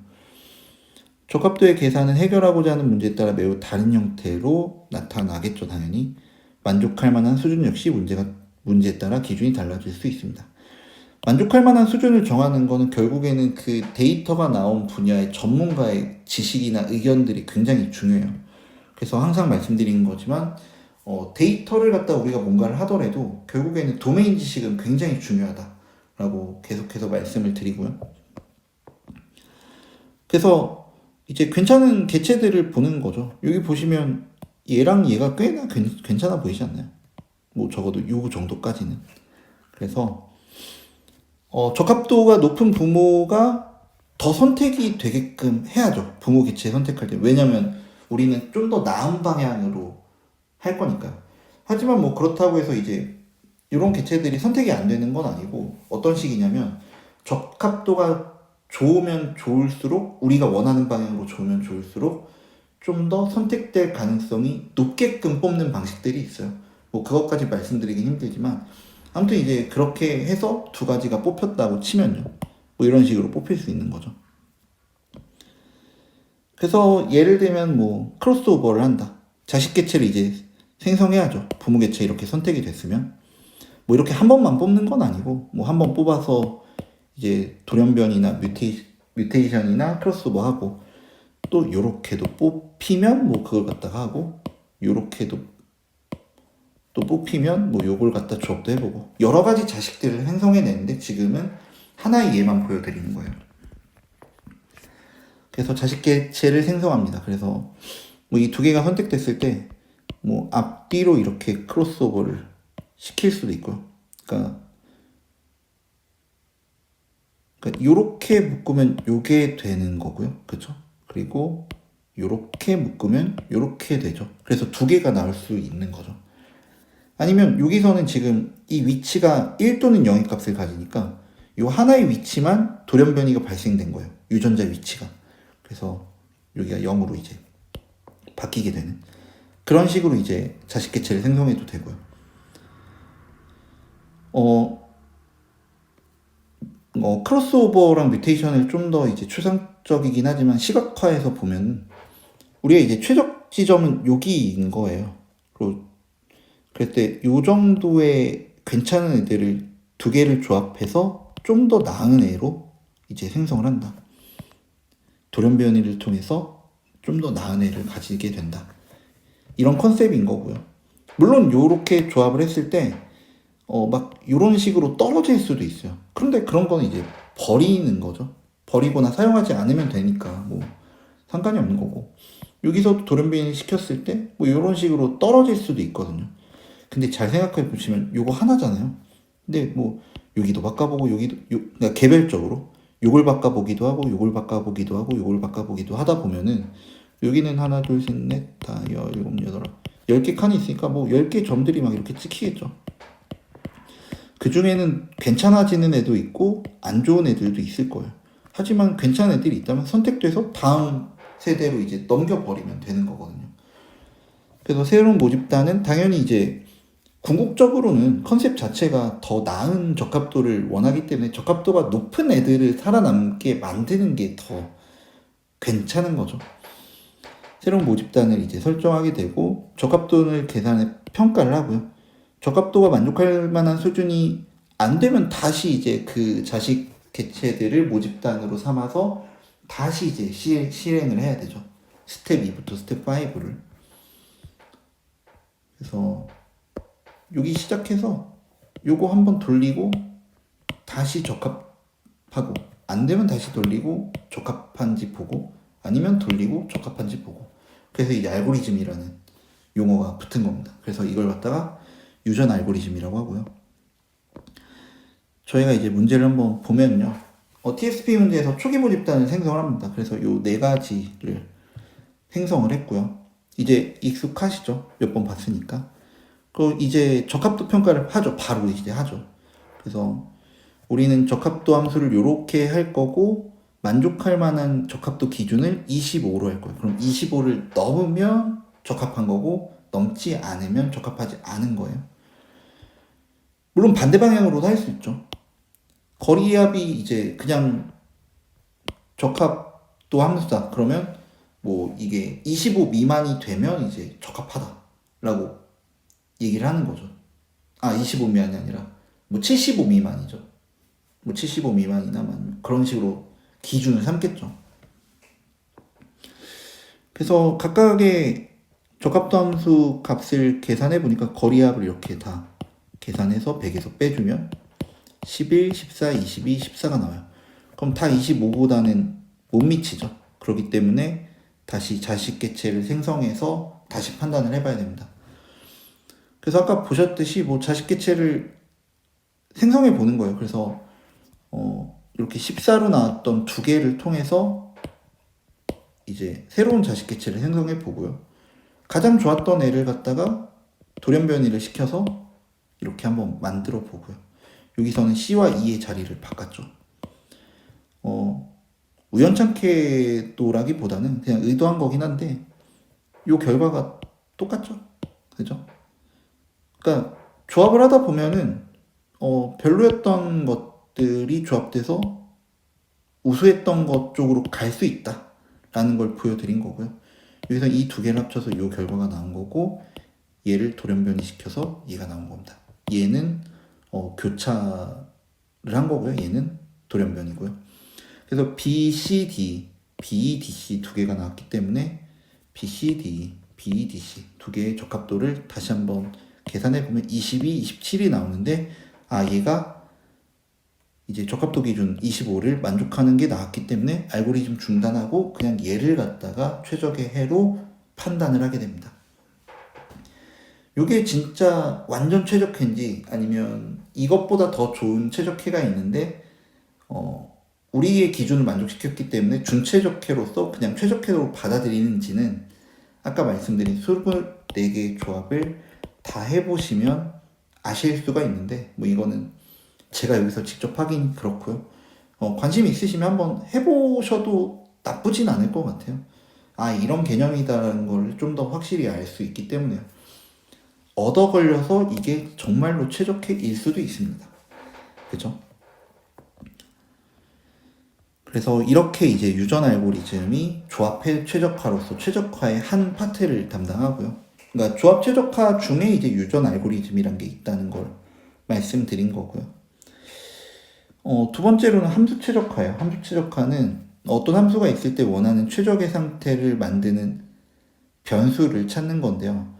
적합도의 계산은 해결하고자 하는 문제에 따라 매우 다른 형태로 나타나겠죠. 당연히 만족할 만한 수준 역시 문제에 따라 기준이 달라질 수 있습니다. 만족할 만한 수준을 정하는 거는 결국에는 그 데이터가 나온 분야의 전문가의 지식이나 의견들이 굉장히 중요해요. 그래서 항상 말씀드리는 거지만 데이터를 갖다 우리가 뭔가를 하더라도 결국에는 도메인 지식은 굉장히 중요하다라고 계속해서 말씀을 드리고요. 그래서 이제 괜찮은 개체들을 보는 거죠. 여기 보시면 얘랑 얘가 꽤나 괜찮아 보이지 않나요? 뭐 적어도 요 정도까지는. 그래서 적합도가 높은 부모가 더 선택이 되게끔 해야죠. 부모 개체 선택할 때. 왜냐면 우리는 좀 더 나은 방향으로 할 거니까요. 하지만 뭐 그렇다고 해서 이제 이런 개체들이 선택이 안 되는 건 아니고 어떤 식이냐면 적합도가 좋으면 좋을수록 우리가 원하는 방향으로 좋으면 좋을수록 좀 더 선택될 가능성이 높게끔 뽑는 방식들이 있어요. 뭐 그것까지 말씀드리긴 힘들지만 아무튼 이제 그렇게 해서 두 가지가 뽑혔다고 치면요. 뭐 이런 식으로 뽑힐 수 있는 거죠. 그래서 예를 들면 뭐 크로스오버를 한다. 자식 개체를 이제 생성해야죠. 부모 개체 이렇게 선택이 됐으면 뭐 이렇게 한 번만 뽑는 건 아니고 뭐 한 번 뽑아서 이제 돌연변이나 뮤테이션이나 크로스오버 하고 또 요렇게도 뽑히면 뭐 그걸 갖다가 하고 요렇게도 또 뽑히면 뭐 요걸 갖다 조합도 해보고 여러 가지 자식들을 생성해내는데 지금은 하나의 예만 보여드리는 거예요. 그래서 자식 개체를 생성합니다. 그래서 뭐 이 두 개가 선택됐을 때 뭐 앞뒤로 이렇게 크로스오버를 시킬 수도 있고요. 그러니까 요렇게 묶으면 요게 되는 거고요. 그쵸? 그리고 요렇게 묶으면 요렇게 되죠. 그래서 두 개가 나올 수 있는 거죠. 아니면 여기서는 지금 이 위치가 1 또는 0의 값을 가지니까 요 하나의 위치만 돌연변이가 발생된 거예요. 유전자 위치가. 그래서 여기가 0으로 이제 바뀌게 되는 그런 식으로 이제 자식 개체를 생성해도 되고요. 크로스오버랑 뮤테이션을 좀 더 이제 추상적이긴 하지만 시각화해서 보면 우리가 이제 최적 지점은 여기인 거예요. 그리고 그럴 때 요 정도의 괜찮은 애들을 두 개를 조합해서 좀 더 나은 애로 이제 생성을 한다. 돌연변이를 통해서 좀 더 나은 애를 가지게 된다. 이런 컨셉인 거고요. 물론 요렇게 조합을 했을 때 막 이런 식으로 떨어질 수도 있어요. 그런데 그런 거는 이제 버리는 거죠. 버리거나 사용하지 않으면 되니까 뭐 상관이 없는 거고. 여기서 돌연변이 시켰을 때 뭐 이런 식으로 떨어질 수도 있거든요. 근데 잘 생각해 보시면 요거 하나잖아요. 근데 뭐 여기도 바꿔보고 여기도 그러니까 개별적으로 요걸 바꿔보기도 하고 요걸 바꿔보기도 하고 요걸 바꿔보기도 하다 보면은 여기는 하나 둘 셋 넷 다 일곱 여덟 10개 칸이 있으니까 뭐 10개 점들이 막 이렇게 찍히겠죠. 그 중에는 괜찮아지는 애도 있고 안 좋은 애들도 있을 거예요. 하지만 괜찮은 애들이 있다면 선택돼서 다음 세대로 이제 넘겨버리면 되는 거거든요. 그래서 새로운 모집단은 당연히 이제 궁극적으로는 컨셉 자체가 더 나은 적합도를 원하기 때문에 적합도가 높은 애들을 살아남게 만드는 게 더 괜찮은 거죠. 새로운 모집단을 이제 설정하게 되고 적합도를 계산해 평가를 하고요. 적합도가 만족할 만한 수준이 안 되면 다시 이제 그 자식 개체들을 모집단으로 삼아서 다시 이제 실행을 해야 되죠. 스텝 2부터 스텝 5를. 그래서 여기 시작해서 요거 한번 돌리고 다시 적합하고 안 되면 다시 돌리고 적합한지 보고 아니면 돌리고 적합한지 보고 그래서 이 알고리즘이라는 용어가 붙은 겁니다. 그래서 이걸 갖다가 유전 알고리즘이라고 하고요. 저희가 이제 문제를 한번 보면요. TSP 문제에서 초기 모집단을 생성을 합니다. 그래서 요 네 가지를 생성을 했고요. 이제 익숙하시죠? 몇 번 봤으니까. 그 이제 적합도 평가를 하죠. 바로 이제 하죠. 그래서 우리는 적합도 함수를 이렇게 할 거고 만족할 만한 적합도 기준을 25로 할 거예요. 그럼 25를 넘으면 적합한 거고 넘지 않으면 적합하지 않은 거예요. 물론 반대 방향으로도 할 수 있죠. 거리합이 이제 그냥 적합도 함수다. 그러면 뭐 이게 25 미만이 되면 이제 적합하다라고 얘기를 하는 거죠. 25 미만이 아니라 뭐 75 미만이죠. 뭐 75 미만이나 그런 식으로 기준을 삼겠죠. 그래서 각각의 적합도 함수 값을 계산해 보니까 거리합을 이렇게 다 계산해서 100에서 빼주면 11, 14, 22, 14가 나와요. 그럼 다 25보다는 못 미치죠. 그렇기 때문에 다시 자식 개체를 생성해서 다시 판단을 해봐야 됩니다. 그래서 아까 보셨듯이 뭐 자식 개체를 생성해 보는 거예요. 그래서 이렇게 14로 나왔던 두 개를 통해서 이제 새로운 자식 개체를 생성해 보고요. 가장 좋았던 애를 갖다가 돌연변이를 시켜서 이렇게 한번 만들어 보고요. 여기서는 C와 E의 자리를 바꿨죠. 우연찮게도라기보다는 그냥 의도한 거긴 한데 요 결과가 똑같죠. 그죠? 그러니까 조합을 하다 보면은 별로였던 것들이 조합돼서 우수했던 것 쪽으로 갈 수 있다 라는 걸 보여드린 거고요. 여기서 이 두 개를 합쳐서 이 결과가 나온 거고, 얘를 돌연변이 시켜서 얘가 나온 겁니다. 얘는 교차를 한 거고요. 얘는 돌연변이고요. 그래서 BCD, BDC 두 개가 나왔기 때문에 BCD, BDC 두 개의 적합도를 다시 한번 계산해 보면 22, 27이 나오는데, 얘가 이제 적합도 기준 25를 만족하는 게 나왔기 때문에 알고리즘 중단하고 그냥 얘를 갖다가 최적의 해로 판단을 하게 됩니다. 요게 진짜 완전 최적해인지 아니면 이것보다 더 좋은 최적해가 있는데 우리의 기준을 만족시켰기 때문에 준최적해로서 그냥 최적해로 받아들이는지는 아까 말씀드린 24개의 조합을 다 해보시면 아실 수가 있는데, 뭐 이거는 제가 여기서 직접 하긴 그렇고요. 관심 있으시면 한번 해보셔도 나쁘진 않을 것 같아요. 이런 개념이다라는 걸 좀 더 확실히 알 수 있기 때문에요. 얻어 걸려서 이게 정말로 최적해일 수도 있습니다. 그죠? 그래서 이렇게 이제 유전 알고리즘이 조합 최적화로서 최적화의 한 파트를 담당하고요. 그러니까 조합 최적화 중에 이제 유전 알고리즘이란 게 있다는 걸 말씀드린 거고요. 두 번째로는 함수 최적화예요. 함수 최적화는 어떤 함수가 있을 때 원하는 최적의 상태를 만드는 변수를 찾는 건데요.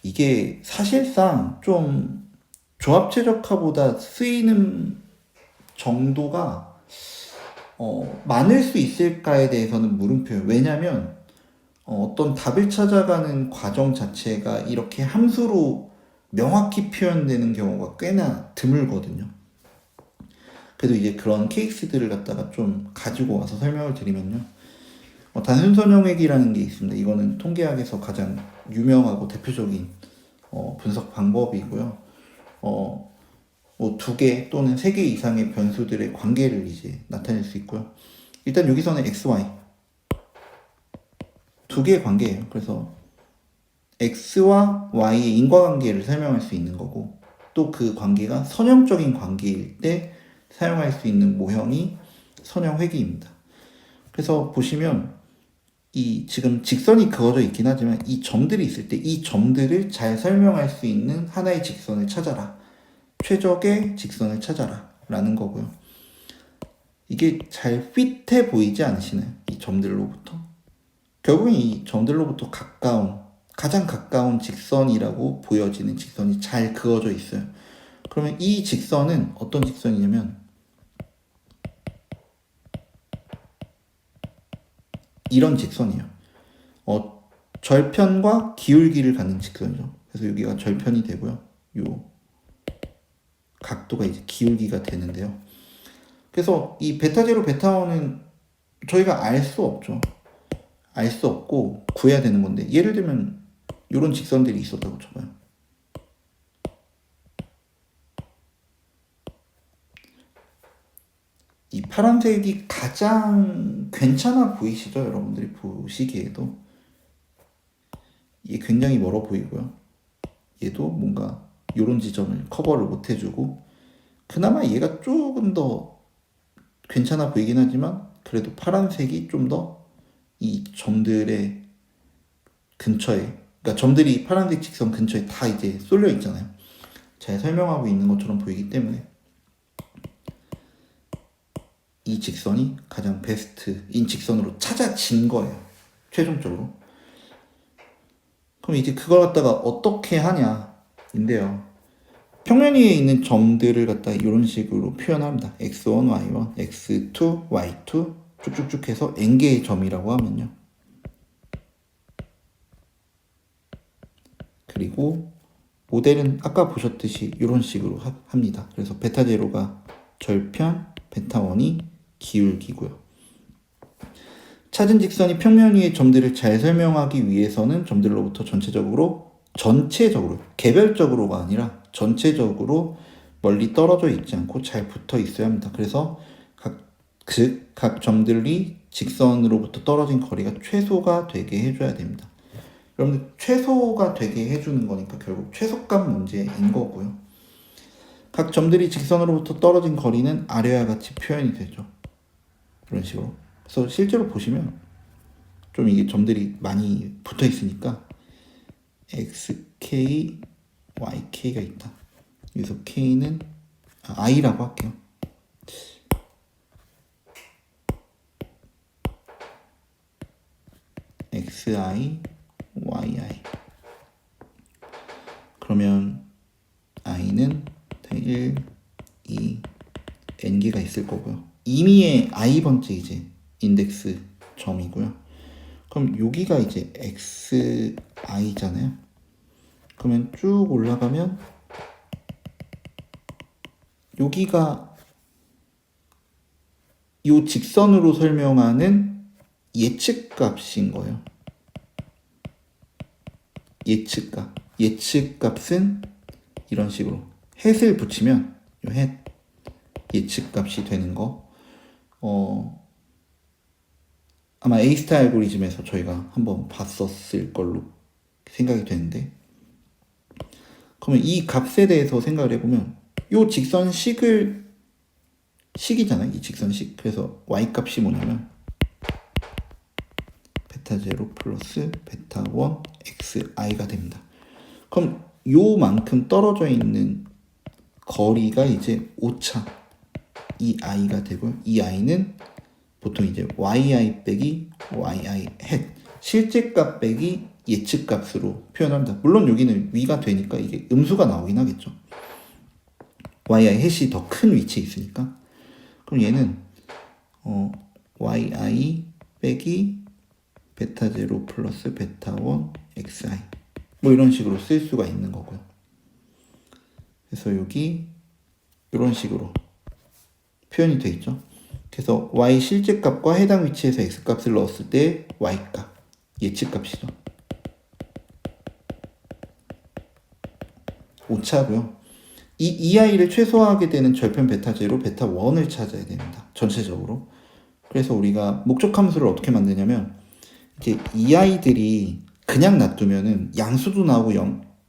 이게 사실상 좀 조합 최적화보다 쓰이는 정도가 많을 수 있을까에 대해서는 물음표예요. 왜냐면 어떤 답을 찾아가는 과정 자체가 이렇게 함수로 명확히 표현되는 경우가 꽤나 드물거든요. 그래도 이제 그런 케이스들을 갖다가 좀 가지고 와서 설명을 드리면요. 단순선형액이라는 게 있습니다. 이거는 통계학에서 가장 유명하고 대표적인 분석 방법이고요. 뭐 2개 또는 3개 이상의 변수들의 관계를 이제 나타낼 수 있고요. 일단 여기서는 XY 2개의 관계예요. 그래서 X와 Y의 인과관계를 설명할 수 있는 거고, 또 그 관계가 선형적인 관계일 때 사용할 수 있는 모형이 선형회귀입니다. 그래서 보시면 이 지금 직선이 그어져 있긴 하지만 이 점들이 있을 때 이 점들을 잘 설명할 수 있는 하나의 직선을 찾아라. 최적의 직선을 찾아라. 라는 거고요. 이게 잘 핏해 보이지 않으시나요? 이 점들로부터. 결국엔 이 점들로부터 가장 가까운 직선이라고 보여지는 직선이 잘 그어져 있어요. 그러면 이 직선은 어떤 직선이냐면 이런 직선이에요. 절편과 기울기를 갖는 직선이죠. 그래서 여기가 절편이 되고요. 요 각도가 이제 기울기가 되는데요. 그래서 이 베타0, 베타1은 저희가 알 수 없죠. 알 수 없고 구해야 되는 건데, 예를 들면 이런 직선들이 있었다고 쳐봐요. 이 파란색이 가장 괜찮아 보이시죠? 여러분들이 보시기에도 이게 굉장히 멀어 보이고요. 얘도 뭔가 이런 지점을 커버를 못 해주고, 그나마 얘가 조금 더 괜찮아 보이긴 하지만 그래도 파란색이 좀 더 이 점들의 근처에, 그러니까 점들이 파란색 직선 근처에 다 이제 쏠려 있잖아요. 잘 설명하고 있는 것처럼 보이기 때문에 이 직선이 가장 베스트인 직선으로 찾아진 거예요. 최종적으로. 그럼 이제 그걸 갖다가 어떻게 하냐인데요. 평면 위에 있는 점들을 갖다 이런 식으로 표현합니다. x1, y1, x2, y2 쭉쭉쭉 해서 n개의 점이라고 하면요. 그리고 모델은 아까 보셨듯이 이런 식으로 합니다. 그래서 베타0가 절편, 베타1이 기울기고요. 찾은 직선이 평면 위의 점들을 잘 설명하기 위해서는 점들로부터 전체적으로 개별적으로가 아니라 전체적으로 멀리 떨어져 있지 않고 잘 붙어 있어야 합니다. 그래서 각 점들이 직선으로부터 떨어진 거리가 최소가 되게 해줘야 됩니다. 여러분들 최소가 되게 해주는 거니까 결국 최소값 문제인 거고요. 각 점들이 직선으로부터 떨어진 거리는 아래와 같이 표현이 되죠. 이런 식으로. 그래서 실제로 보시면 좀 이게 점들이 많이 붙어 있으니까 xk, yk가 있다. 여기서 k는 i라고 할게요. xi, yi. 그러면 i는 1, 2, n개가 있을 거고요. 임의의 i번째 이제 인덱스 점이고요. 그럼 여기가 이제 xi잖아요. 그러면 쭉 올라가면 여기가 이 직선으로 설명하는 예측값인 거예요. 예측값은 이런 식으로 햇을 붙이면 이 햇 예측값이 되는 거. 아마 A-스타 알고리즘에서 저희가 한번 봤었을 걸로 생각이 되는데, 그러면 이 값에 대해서 생각을 해보면 이 식이잖아요. 이 직선식. 그래서 y값이 뭐냐면 베타0 플러스 베타1 xi가 됩니다. 그럼 요만큼 떨어져 있는 거리가 이제 오차 이 i가 되고요. 이 i는 보통 이제 yi 빼기 yi 햇 실제값 빼기 예측값으로 표현합니다. 물론 여기는 위가 되니까 이게 음수가 나오긴 하겠죠. yi 햇이 더 큰 위치에 있으니까. 그럼 얘는 yi 빼기 베타0 플러스 베타1 xi 뭐 이런 식으로 쓸 수가 있는 거고요. 그래서 여기 이런 식으로 표현이 되어 있죠. 그래서 y 실제값과 해당 위치에서 x값을 넣었을 때 y값 예측값이죠. 오차고요. 이 ei를 최소화하게 되는 절편 베타0, 베타1을 찾아야 됩니다. 전체적으로. 그래서 우리가 목적 함수를 어떻게 만드냐면 이제 ei들이 그냥 놔두면은 양수도 나오고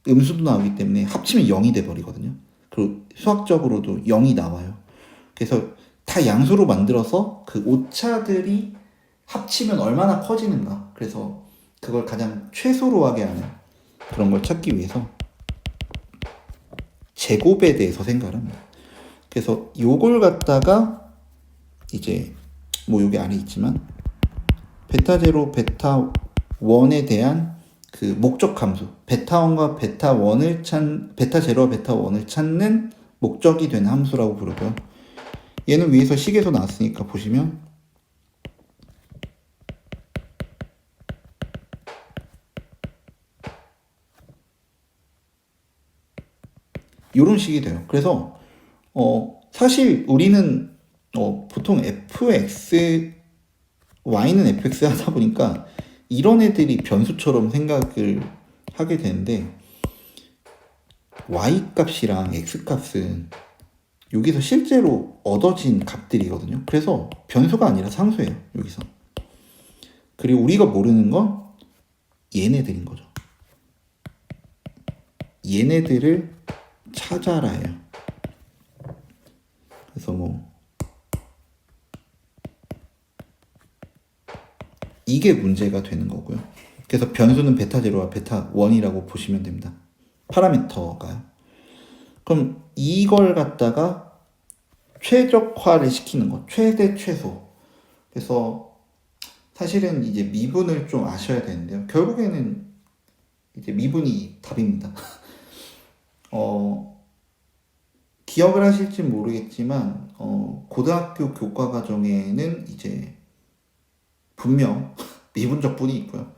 음수도 나오기 때문에 합치면 0이 돼 버리거든요. 그리고 수학적으로도 0이 나와요. 그래서 다 양수로 만들어서 그 오차들이 합치면 얼마나 커지는가. 그래서 그걸 가장 최소로 하게 하는 그런 걸 찾기 위해서 제곱에 대해서 생각을 합니다. 그래서 요걸 갖다가 이제 뭐 여기 안에 있지만 베타0, 베타1에 대한 그 목적 함수 베타1과 베타0과 베타1을 찾는 목적이 되는 함수라고 부르고요. 얘는 위에서 식에서 나왔으니까 보시면 이런 식이 돼요. 그래서 사실 우리는 보통 fx y는 fx 하다 보니까 이런 애들이 변수처럼 생각을 하게 되는데 y 값이랑 x 값은 여기서 실제로 얻어진 값들이거든요. 그래서 변수가 아니라 상수예요. 여기서. 그리고 우리가 모르는 건 얘네들인 거죠. 얘네들을 찾아라예요. 그래서 뭐 이게 문제가 되는 거고요. 그래서 변수는 베타0와 베타1이라고 보시면 됩니다. 파라미터가요. 그럼 이걸 갖다가 최적화를 시키는 거, 최대 최소. 그래서 사실은 이제 미분을 좀 아셔야 되는데요. 결국에는 이제 미분이 답입니다. 기억을 하실지 모르겠지만 고등학교 교과 과정에는 이제 분명 미분적분이 있고요.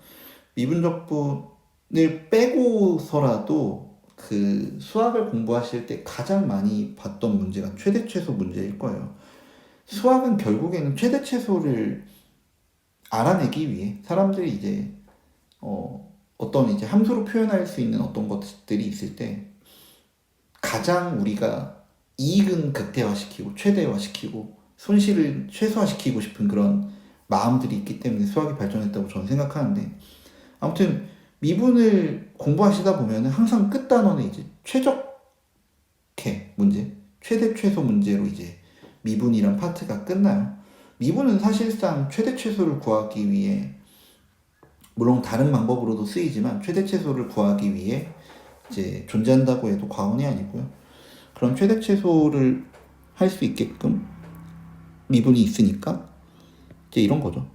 미분적분을 빼고서라도 그 수학을 공부하실 때 가장 많이 봤던 문제가 최대 최소 문제일 거예요. 수학은 결국에는 최대 최소를 알아내기 위해 사람들이 이제 어떤 이제 함수로 표현할 수 있는 어떤 것들이 있을 때 가장 우리가 이익은 극대화시키고 최대화시키고 손실을 최소화시키고 싶은 그런 마음들이 있기 때문에 수학이 발전했다고 저는 생각하는데, 아무튼 미분을 공부하시다 보면 항상 끝단원에 이제 최적해 문제, 최대 최소 문제로 이제 미분이란 파트가 끝나요. 미분은 사실상 최대 최소를 구하기 위해 물론 다른 방법으로도 쓰이지만 최대 최소를 구하기 위해 이제 존재한다고 해도 과언이 아니고요. 그런 최대 최소를 할 수 있게끔 미분이 있으니까 이제 이런 거죠.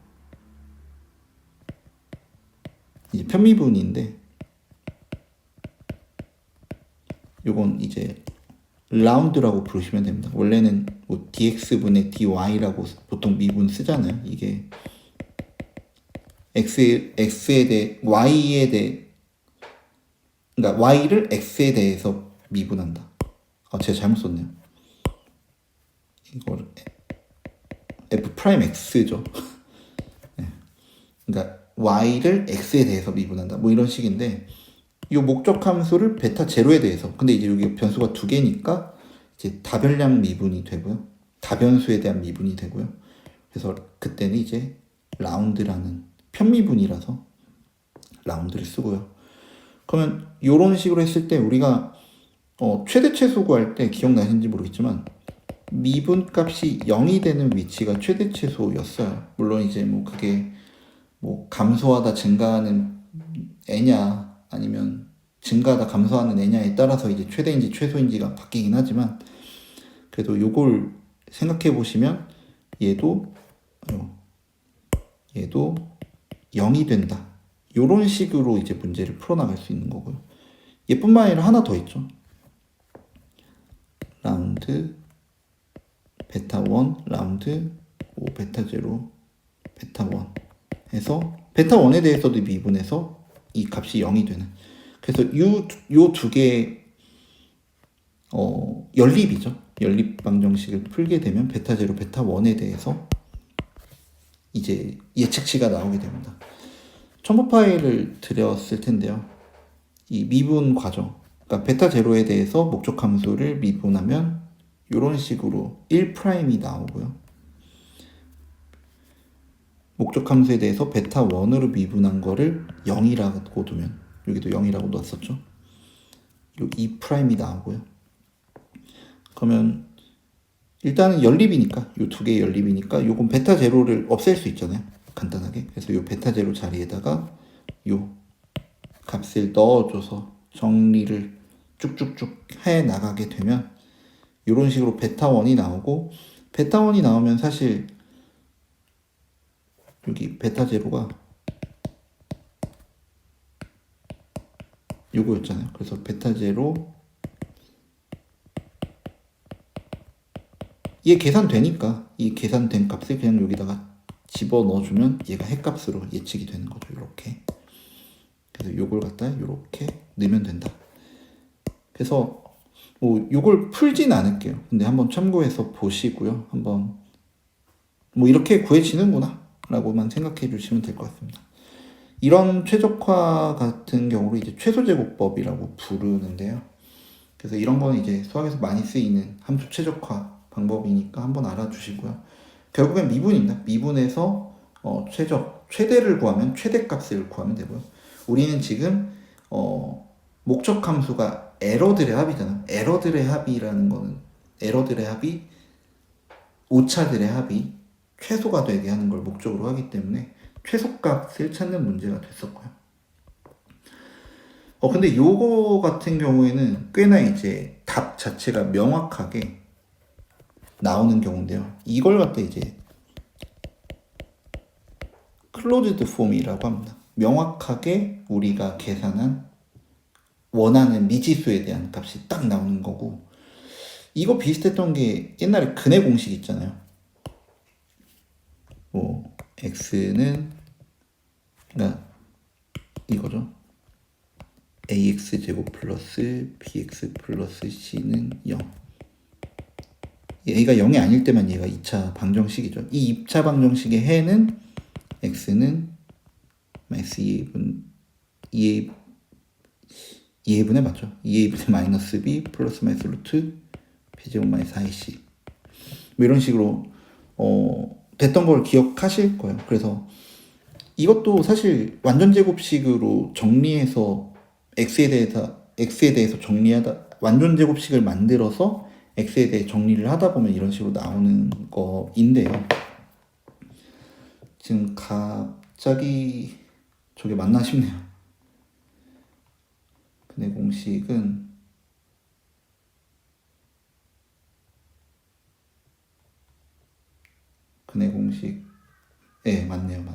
이제 편미분인데 요건 이제 라운드라고 부르시면 됩니다. 원래는 뭐 dx분의 dy라고 보통 미분 쓰잖아요. 이게 x에 대해 y에 대해 그러니까 y를 x에 대해서 미분한다. 제가 잘못 썼네요. 이걸 f 프라임 x죠. 네. 그러니까 y를 x에 대해서 미분한다. 뭐 이런 식인데 이 목적 함수를 베타 제로에 대해서 근데 이제 여기 변수가 두 개니까 이제 다변량 미분이 되고요. 다변수에 대한 미분이 되고요. 그래서 그때는 이제 라운드라는 편미분이라서 라운드를 쓰고요. 그러면 이런 식으로 했을 때 우리가 최대 최소 구할 때 기억나시는지 모르겠지만 미분 값이 0이 되는 위치가 최대 최소였어요. 물론 이제 뭐 그게 뭐 감소하다 증가하는 애냐 아니면 증가하다 감소하는 애냐에 따라서 이제 최대인지 최소인지가 바뀌긴 하지만 그래도 요걸 생각해 보시면 얘도 0이 된다. 요런 식으로 이제 문제를 풀어나갈 수 있는 거고요. 얘뿐만 아니라 하나 더 있죠. 라운드 베타 1 라운드 오 베타 0 베타 1 해서 베타 1에 대해서도 미분해서 이 값이 0이 되는 그래서 요 두 개의 연립이죠. 연립 방정식을 풀게 되면 베타 0 베타 1에 대해서 이제 예측치가 나오게 됩니다. 첨부 파일을 드렸을 텐데요. 이 미분 과정 그러니까 베타 0에 대해서 목적 함수를 미분하면 이런 식으로 1'이 나오고요. 목적 함수에 대해서 베타 1으로 미분한 거를 0이라고 두면 여기도 0이라고 놨었죠. 요 2'이 나오고요. 그러면 일단은 연립이니까 요 두 개의 연립이니까 요건 베타 제로를 없앨 수 있잖아요. 간단하게. 그래서 요 베타 제로 자리에다가 요 값을 넣어줘서 정리를 쭉쭉쭉 해 나가게 되면 이런 식으로 베타 1이 나오고 베타 1이 나오면 사실 여기 베타 제로가 요거였잖아요. 그래서 베타 제로 얘 계산되니까 이 계산된 값을 그냥 여기다가 집어 넣어주면 얘가 핵값으로 예측이 되는 거죠. 이렇게. 그래서 요걸 갖다 이렇게 넣으면 된다. 그래서 뭐 요걸 풀진 않을게요. 근데 한번 참고해서 보시고요. 한번 뭐 이렇게 구해지는구나 라고만 생각해 주시면 될 것 같습니다. 이런 최적화 같은 경우를 이제 최소제곱법이라고 부르는데요. 그래서 이런 건 이제 수학에서 많이 쓰이는 함수 최적화 방법이니까 한번 알아주시고요. 결국엔 미분입니다. 미분에서 최대를 구하면 최대값을 구하면 되고요. 우리는 지금 목적 함수가 에러들의 합이잖아요. 에러들의 합이라는 거는 에러들의 합이 오차들의 합이 최소가 되게 하는 걸 목적으로 하기 때문에 최소값을 찾는 문제가 됐었고요. 근데 요거 같은 경우에는 꽤나 이제 답 자체가 명확하게 나오는 경우인데요. 이걸 갖다 이제 클로즈드 폼이라고 합니다. 명확하게 우리가 계산한 원하는 미지수에 대한 값이 딱 나오는 거고 이거 비슷했던 게 옛날에 근해 공식 있잖아요. 뭐 x는 그러니까 이거죠. ax 제곱 플러스 bx 플러스 c는 0. 얘가 0이 아닐 때만 얘가 2차 방정식이죠. 이 2차 방정식의 해는 x는 마이너스 2a분의 맞죠? 2a분의 마이너스 b 플러스 마이너스 루트 b제곱 마이너스 4ac 뭐 이런 식으로 됐던 걸 기억하실 거예요. 그래서 이것도 사실 완전 제곱식으로 정리해서 x에 대해서 정리하다 완전 제곱식을 만들어서 x에 대해 정리를 하다 보면 이런 식으로 나오는 거인데요. 지금 갑자기 저게 맞나 싶네요. 근의 공식은 근의 공식 맞네요.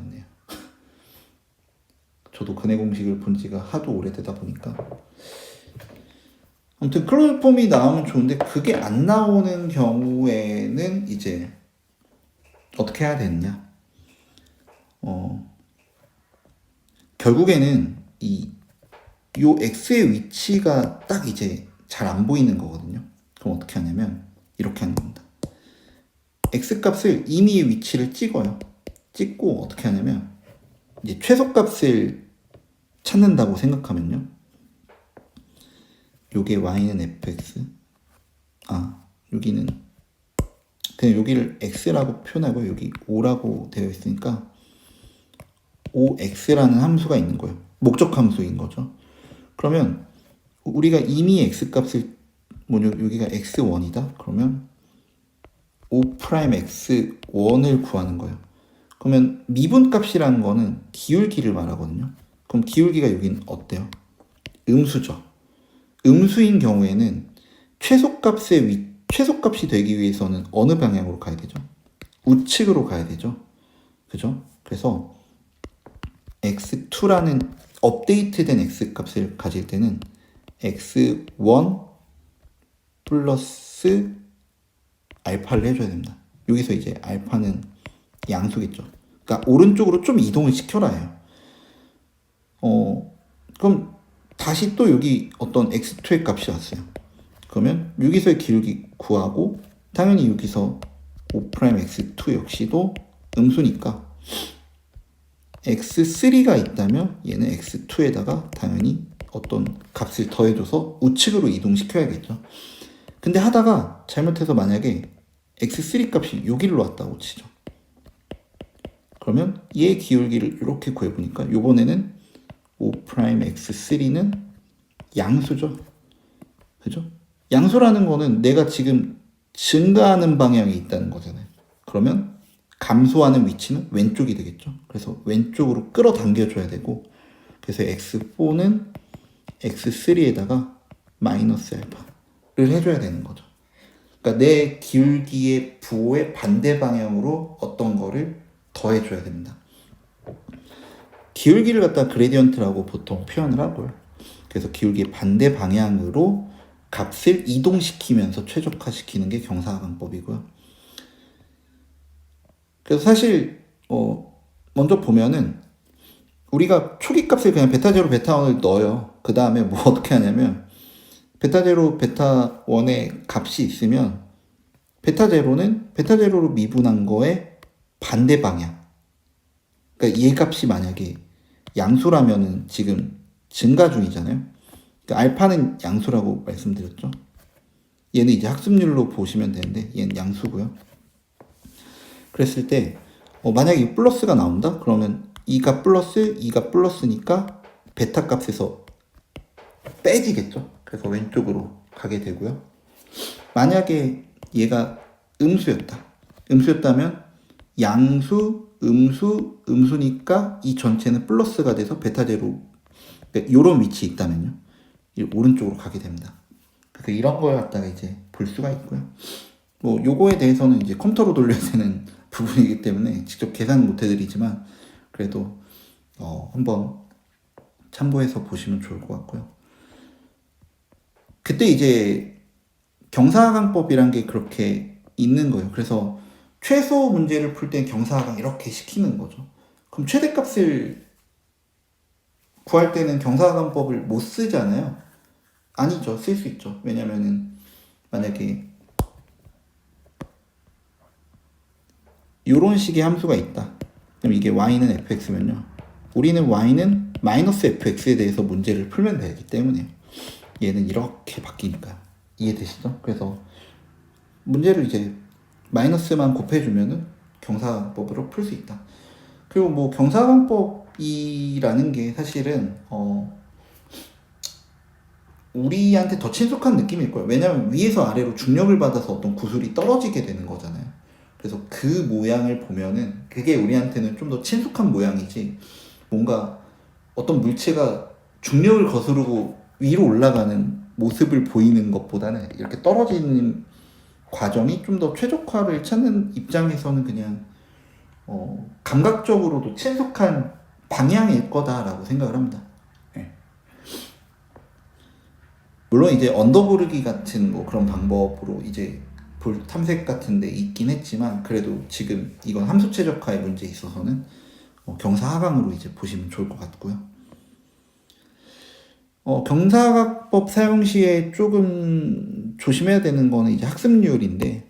저도 근의 공식을 본 지가 하도 오래되다 보니까 아무튼 클로즈 폼이 나오면 좋은데 그게 안 나오는 경우에는 이제 어떻게 해야 되느냐? 결국에는 요 x의 위치가 딱 이제 잘 안 보이는 거거든요. 그럼 어떻게 하냐면 이렇게 하는 겁니다. x 값을 임의의 위치를 찍어요. 찍고 어떻게 하냐면 이제 최소값을 찾는다고 생각하면요. 요게 y는 fx, 여기는 그냥 여기를 x라고 표현하고 여기 5라고 되어 있으니까 5x라는 함수가 있는 거예요. 목적 함수인 거죠. 그러면 우리가 이미 x 값을 여기가 x1이다. 그러면 5'x1을 구하는 거예요. 그러면 미분값이라는 거는 기울기를 말하거든요. 그럼 기울기가 여긴 어때요? 음수죠. 음수인 경우에는 최소값이 되기 위해서는 어느 방향으로 가야 되죠? 우측으로 가야 되죠. 그죠? 그래서 x2라는 업데이트된 x 값을 가질 때는 x1 플러스 알파를 해줘야 됩니다. 여기서 이제 알파는 양수겠죠. 그러니까 오른쪽으로 좀 이동을 시켜라 해요. 그럼 다시 또 여기 어떤 x2의 값이 왔어요. 그러면 여기서의 기울기 구하고 당연히 여기서 5'x2 역시도 음수니까 x3가 있다면 얘는 x2에다가 당연히 어떤 값을 더해줘서 우측으로 이동시켜야겠죠. 근데 하다가 잘못해서 만약에 x3 값이 여기로 왔다고 치죠. 그러면 얘 기울기를 이렇게 구해보니까 이번에는 5'x3는 양수죠. 그죠? 양수라는 거는 내가 지금 증가하는 방향이 있다는 거잖아요. 그러면 감소하는 위치는 왼쪽이 되겠죠. 그래서 왼쪽으로 끌어당겨줘야 되고, 그래서 x4는 x3에다가 마이너스 알파를 해줘야 되는 거죠. 그러니까 내 기울기의 부호의 반대 방향으로 어떤 거를 더해줘야 됩니다. 기울기를 갖다 그레디언트라고 보통 표현을 하고요. 그래서 기울기의 반대 방향으로 값을 이동시키면서 최적화시키는 게 경사각방법이고요. 그래서 사실 먼저 보면은 우리가 초기 값을 그냥 베타0 베타1을 넣어요. 그 다음에 뭐 어떻게 하냐면 베타0 베타1의 값이 있으면 베타0는 베타0로 미분한 거의 반대 방향. 그러니까 얘 값이 만약에 양수라면은 지금 증가 중이잖아요. 그러니까 알파는 양수라고 말씀드렸죠. 얘는 이제 학습률로 보시면 되는데 얘는 양수고요. 그랬을 때 만약에 이 플러스가 나온다? 그러면 2가 플러스, 2가 플러스니까 베타 값에서 빼지겠죠. 그래서 왼쪽으로 가게 되고요. 만약에 얘가 음수였다면 양수, 음수니까 이 전체는 플러스가 돼서 베타0, 이런 위치에 있다면요. 오른쪽으로 가게 됩니다. 그래서 이런 걸 갖다가 이제 볼 수가 있고요. 뭐 요거에 대해서는 이제 컴퓨터로 돌려야 되는 부분이기 때문에 직접 계산 못 해드리지만 그래도 한번 참고해서 보시면 좋을 것 같고요. 그때 이제 경사각방법이란 게 그렇게 있는 거예요. 그래서 최소 문제를 풀 때 경사각 이렇게 시키는 거죠. 그럼 최대값을 구할 때는 경사각방법을 못 쓰잖아요. 아니죠. 쓸 수 있죠. 왜냐면은 만약에 이런 식의 함수가 있다. 그럼 이게 y는 fx면요. 우리는 y는 마이너스 fx에 대해서 문제를 풀면 되기 때문에 얘는 이렇게 바뀌니까 이해되시죠? 그래서 문제를 이제 마이너스만 곱해주면은 경사각법으로 풀 수 있다. 그리고 뭐 경사각법이라는 게 사실은 우리한테 더 친숙한 느낌일 거예요. 왜냐면 위에서 아래로 중력을 받아서 어떤 구슬이 떨어지게 되는 거잖아요. 그래서 그 모양을 보면은 그게 우리한테는 좀 더 친숙한 모양이지 뭔가 어떤 물체가 중력을 거스르고 위로 올라가는 모습을 보이는 것보다는 이렇게 떨어지는 과정이 좀 더 최적화를 찾는 입장에서는 그냥 감각적으로도 친숙한 방향일 거다라고 생각을 합니다. 예. 물론 이제 언더보르기 같은 뭐 그런 방법으로 이제 볼 탐색 같은 데 있긴 했지만 그래도 지금 이건 함수 최적화의 문제에 있어서는 경사하강으로 이제 보시면 좋을 것 같고요. 경사각법 사용 시에 조금 조심해야 되는 거는 이제 학습률인데,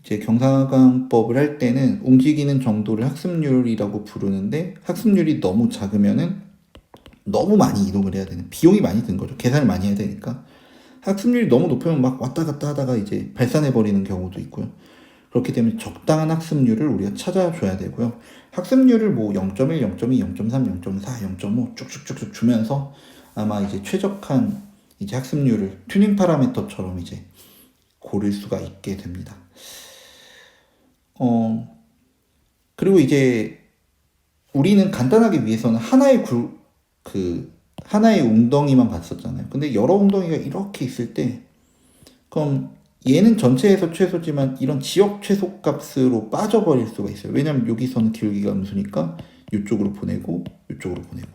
이제 경사각법을 할 때는 움직이는 정도를 학습률이라고 부르는데, 학습률이 너무 작으면은 너무 많이 이동을 해야 되는, 비용이 많이 든 거죠. 계산을 많이 해야 되니까. 학습률이 너무 높으면 막 왔다 갔다 하다가 이제 발산해 버리는 경우도 있고요. 그렇기 때문에 적당한 학습률을 우리가 찾아줘야 되고요. 학습률을 뭐 0.1, 0.2, 0.3, 0.4, 0.5 쭉쭉쭉쭉 주면서 아마 이제 최적한 이제 학습률을 튜닝 파라미터처럼 이제 고를 수가 있게 됩니다. 그리고 이제 우리는 간단하게 위해서는 하나의 웅덩이만 봤었잖아요. 근데 여러 웅덩이가 이렇게 있을 때, 그럼 얘는 전체에서 최소지만 이런 지역 최소 값으로 빠져버릴 수가 있어요. 왜냐면 여기서는 기울기가 음수니까 이쪽으로 보내고 이쪽으로 보내고,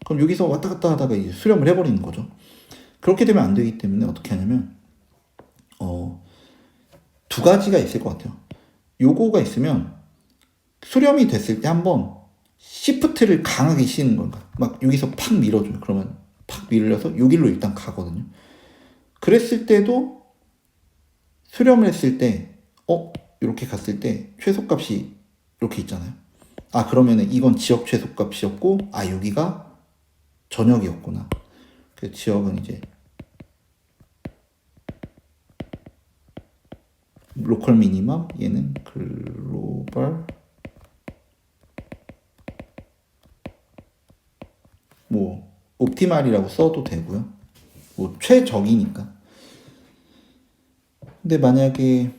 그럼 여기서 왔다 갔다 하다가 이제 수렴을 해버리는 거죠. 그렇게 되면 안 되기 때문에 어떻게 하냐면 두 가지가 있을 것 같아요. 요거가 있으면 수렴이 됐을 때 한번 시프트를 강하게 씌는 건가, 막 여기서 팍 밀어줘요. 그러면 팍 밀려서 여기로 일단 가거든요. 그랬을 때도 수렴을 했을 때, 이렇게 갔을 때 최소값이 이렇게 있잖아요. 아, 그러면은 이건 지역 최소값이었고, 아, 여기가 전역이었구나. 그 지역은 이제 로컬 미니멈, 얘는 글로벌, 뭐 옵티말이라고 써도 되고요. 뭐 최적이니까. 근데 만약에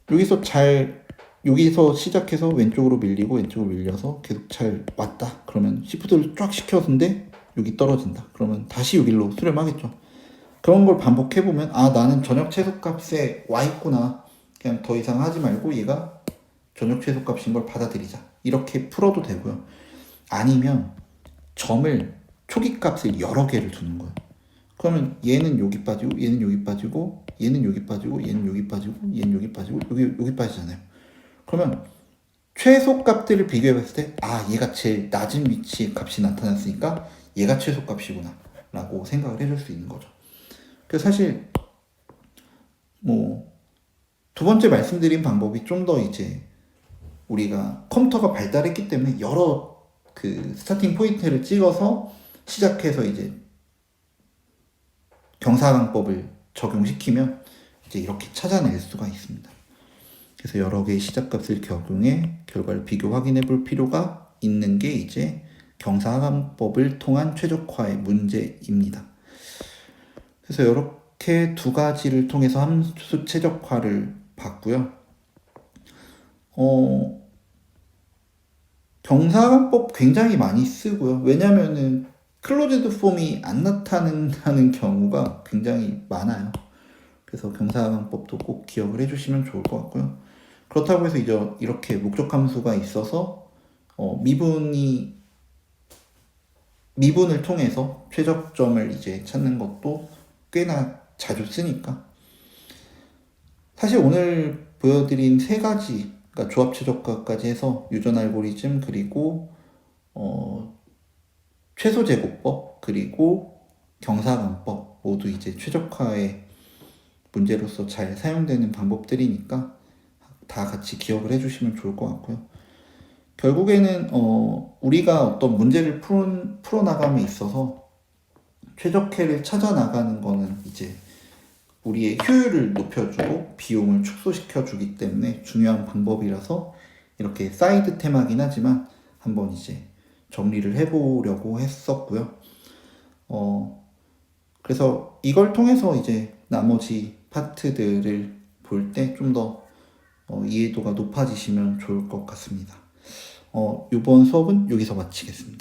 여기서 시작해서 왼쪽으로 밀리고 왼쪽으로 밀려서 계속 잘 왔다. 그러면 시프트를 쫙 시켰는데 여기 떨어진다. 그러면 다시 여기로 수렴하겠죠. 그런 걸 반복해보면, 아, 나는 전역 최소값에 와 있구나. 그냥 더 이상 하지 말고 얘가 전역 최소값인 걸 받아들이자. 이렇게 풀어도 되고요. 아니면 점을, 초기값을 여러 개를 두는 거예요. 그러면 얘는 여기 빠지고, 얘는 여기 빠지고, 얘는 여기 빠지고, 얘는 여기 빠지고, 얘는 여기 빠지고, 여기 빠지잖아요. 그러면 최소값들을 비교해봤을 때, 아, 얘가 제일 낮은 위치에 값이 나타났으니까 얘가 최소값이구나 라고 생각을 해줄 수 있는 거죠. 그래서 사실 뭐 두 번째 말씀드린 방법이 좀 더 이제 우리가 컴퓨터가 발달했기 때문에 여러 그 스타팅 포인트를 찍어서 시작해서 이제 경사강법을 적용시키면 이제 이렇게 찾아낼 수가 있습니다. 그래서 여러 개의 시작값을 적용해 결과를 비교 확인해 볼 필요가 있는 게 이제 경사강법을 통한 최적화의 문제입니다. 그래서 이렇게 두 가지를 통해서 함수 최적화를 봤고요. 경사강법 굉장히 많이 쓰고요. 왜냐면은 클로즈드 폼이 안 나타난다는 경우가 굉장히 많아요. 그래서 경사강법도 꼭 기억을 해주시면 좋을 것 같고요. 그렇다고 해서 이제 이렇게 목적 함수가 있어서 미분을 통해서 최적점을 이제 찾는 것도 꽤나 자주 쓰니까, 사실 오늘 보여드린 세 가지, 그러니까 조합 최적화까지 해서 유전 알고리즘, 그리고 최소 제곱법, 그리고 경사강법 모두 이제 최적화의 문제로서 잘 사용되는 방법들이니까 다 같이 기억을 해주시면 좋을 것 같고요. 결국에는 우리가 어떤 문제를 풀어나감에 있어서 최적화를 찾아 나가는 거는 이제 우리의 효율을 높여주고 비용을 축소시켜 주기 때문에 중요한 방법이라서 이렇게 사이드 테마긴 하지만 한번 이제 정리를 해보려고 했었고요. 그래서 이걸 통해서 이제 나머지 파트들을 볼 때 좀 더 이해도가 높아지시면 좋을 것 같습니다. 이번 수업은 여기서 마치겠습니다.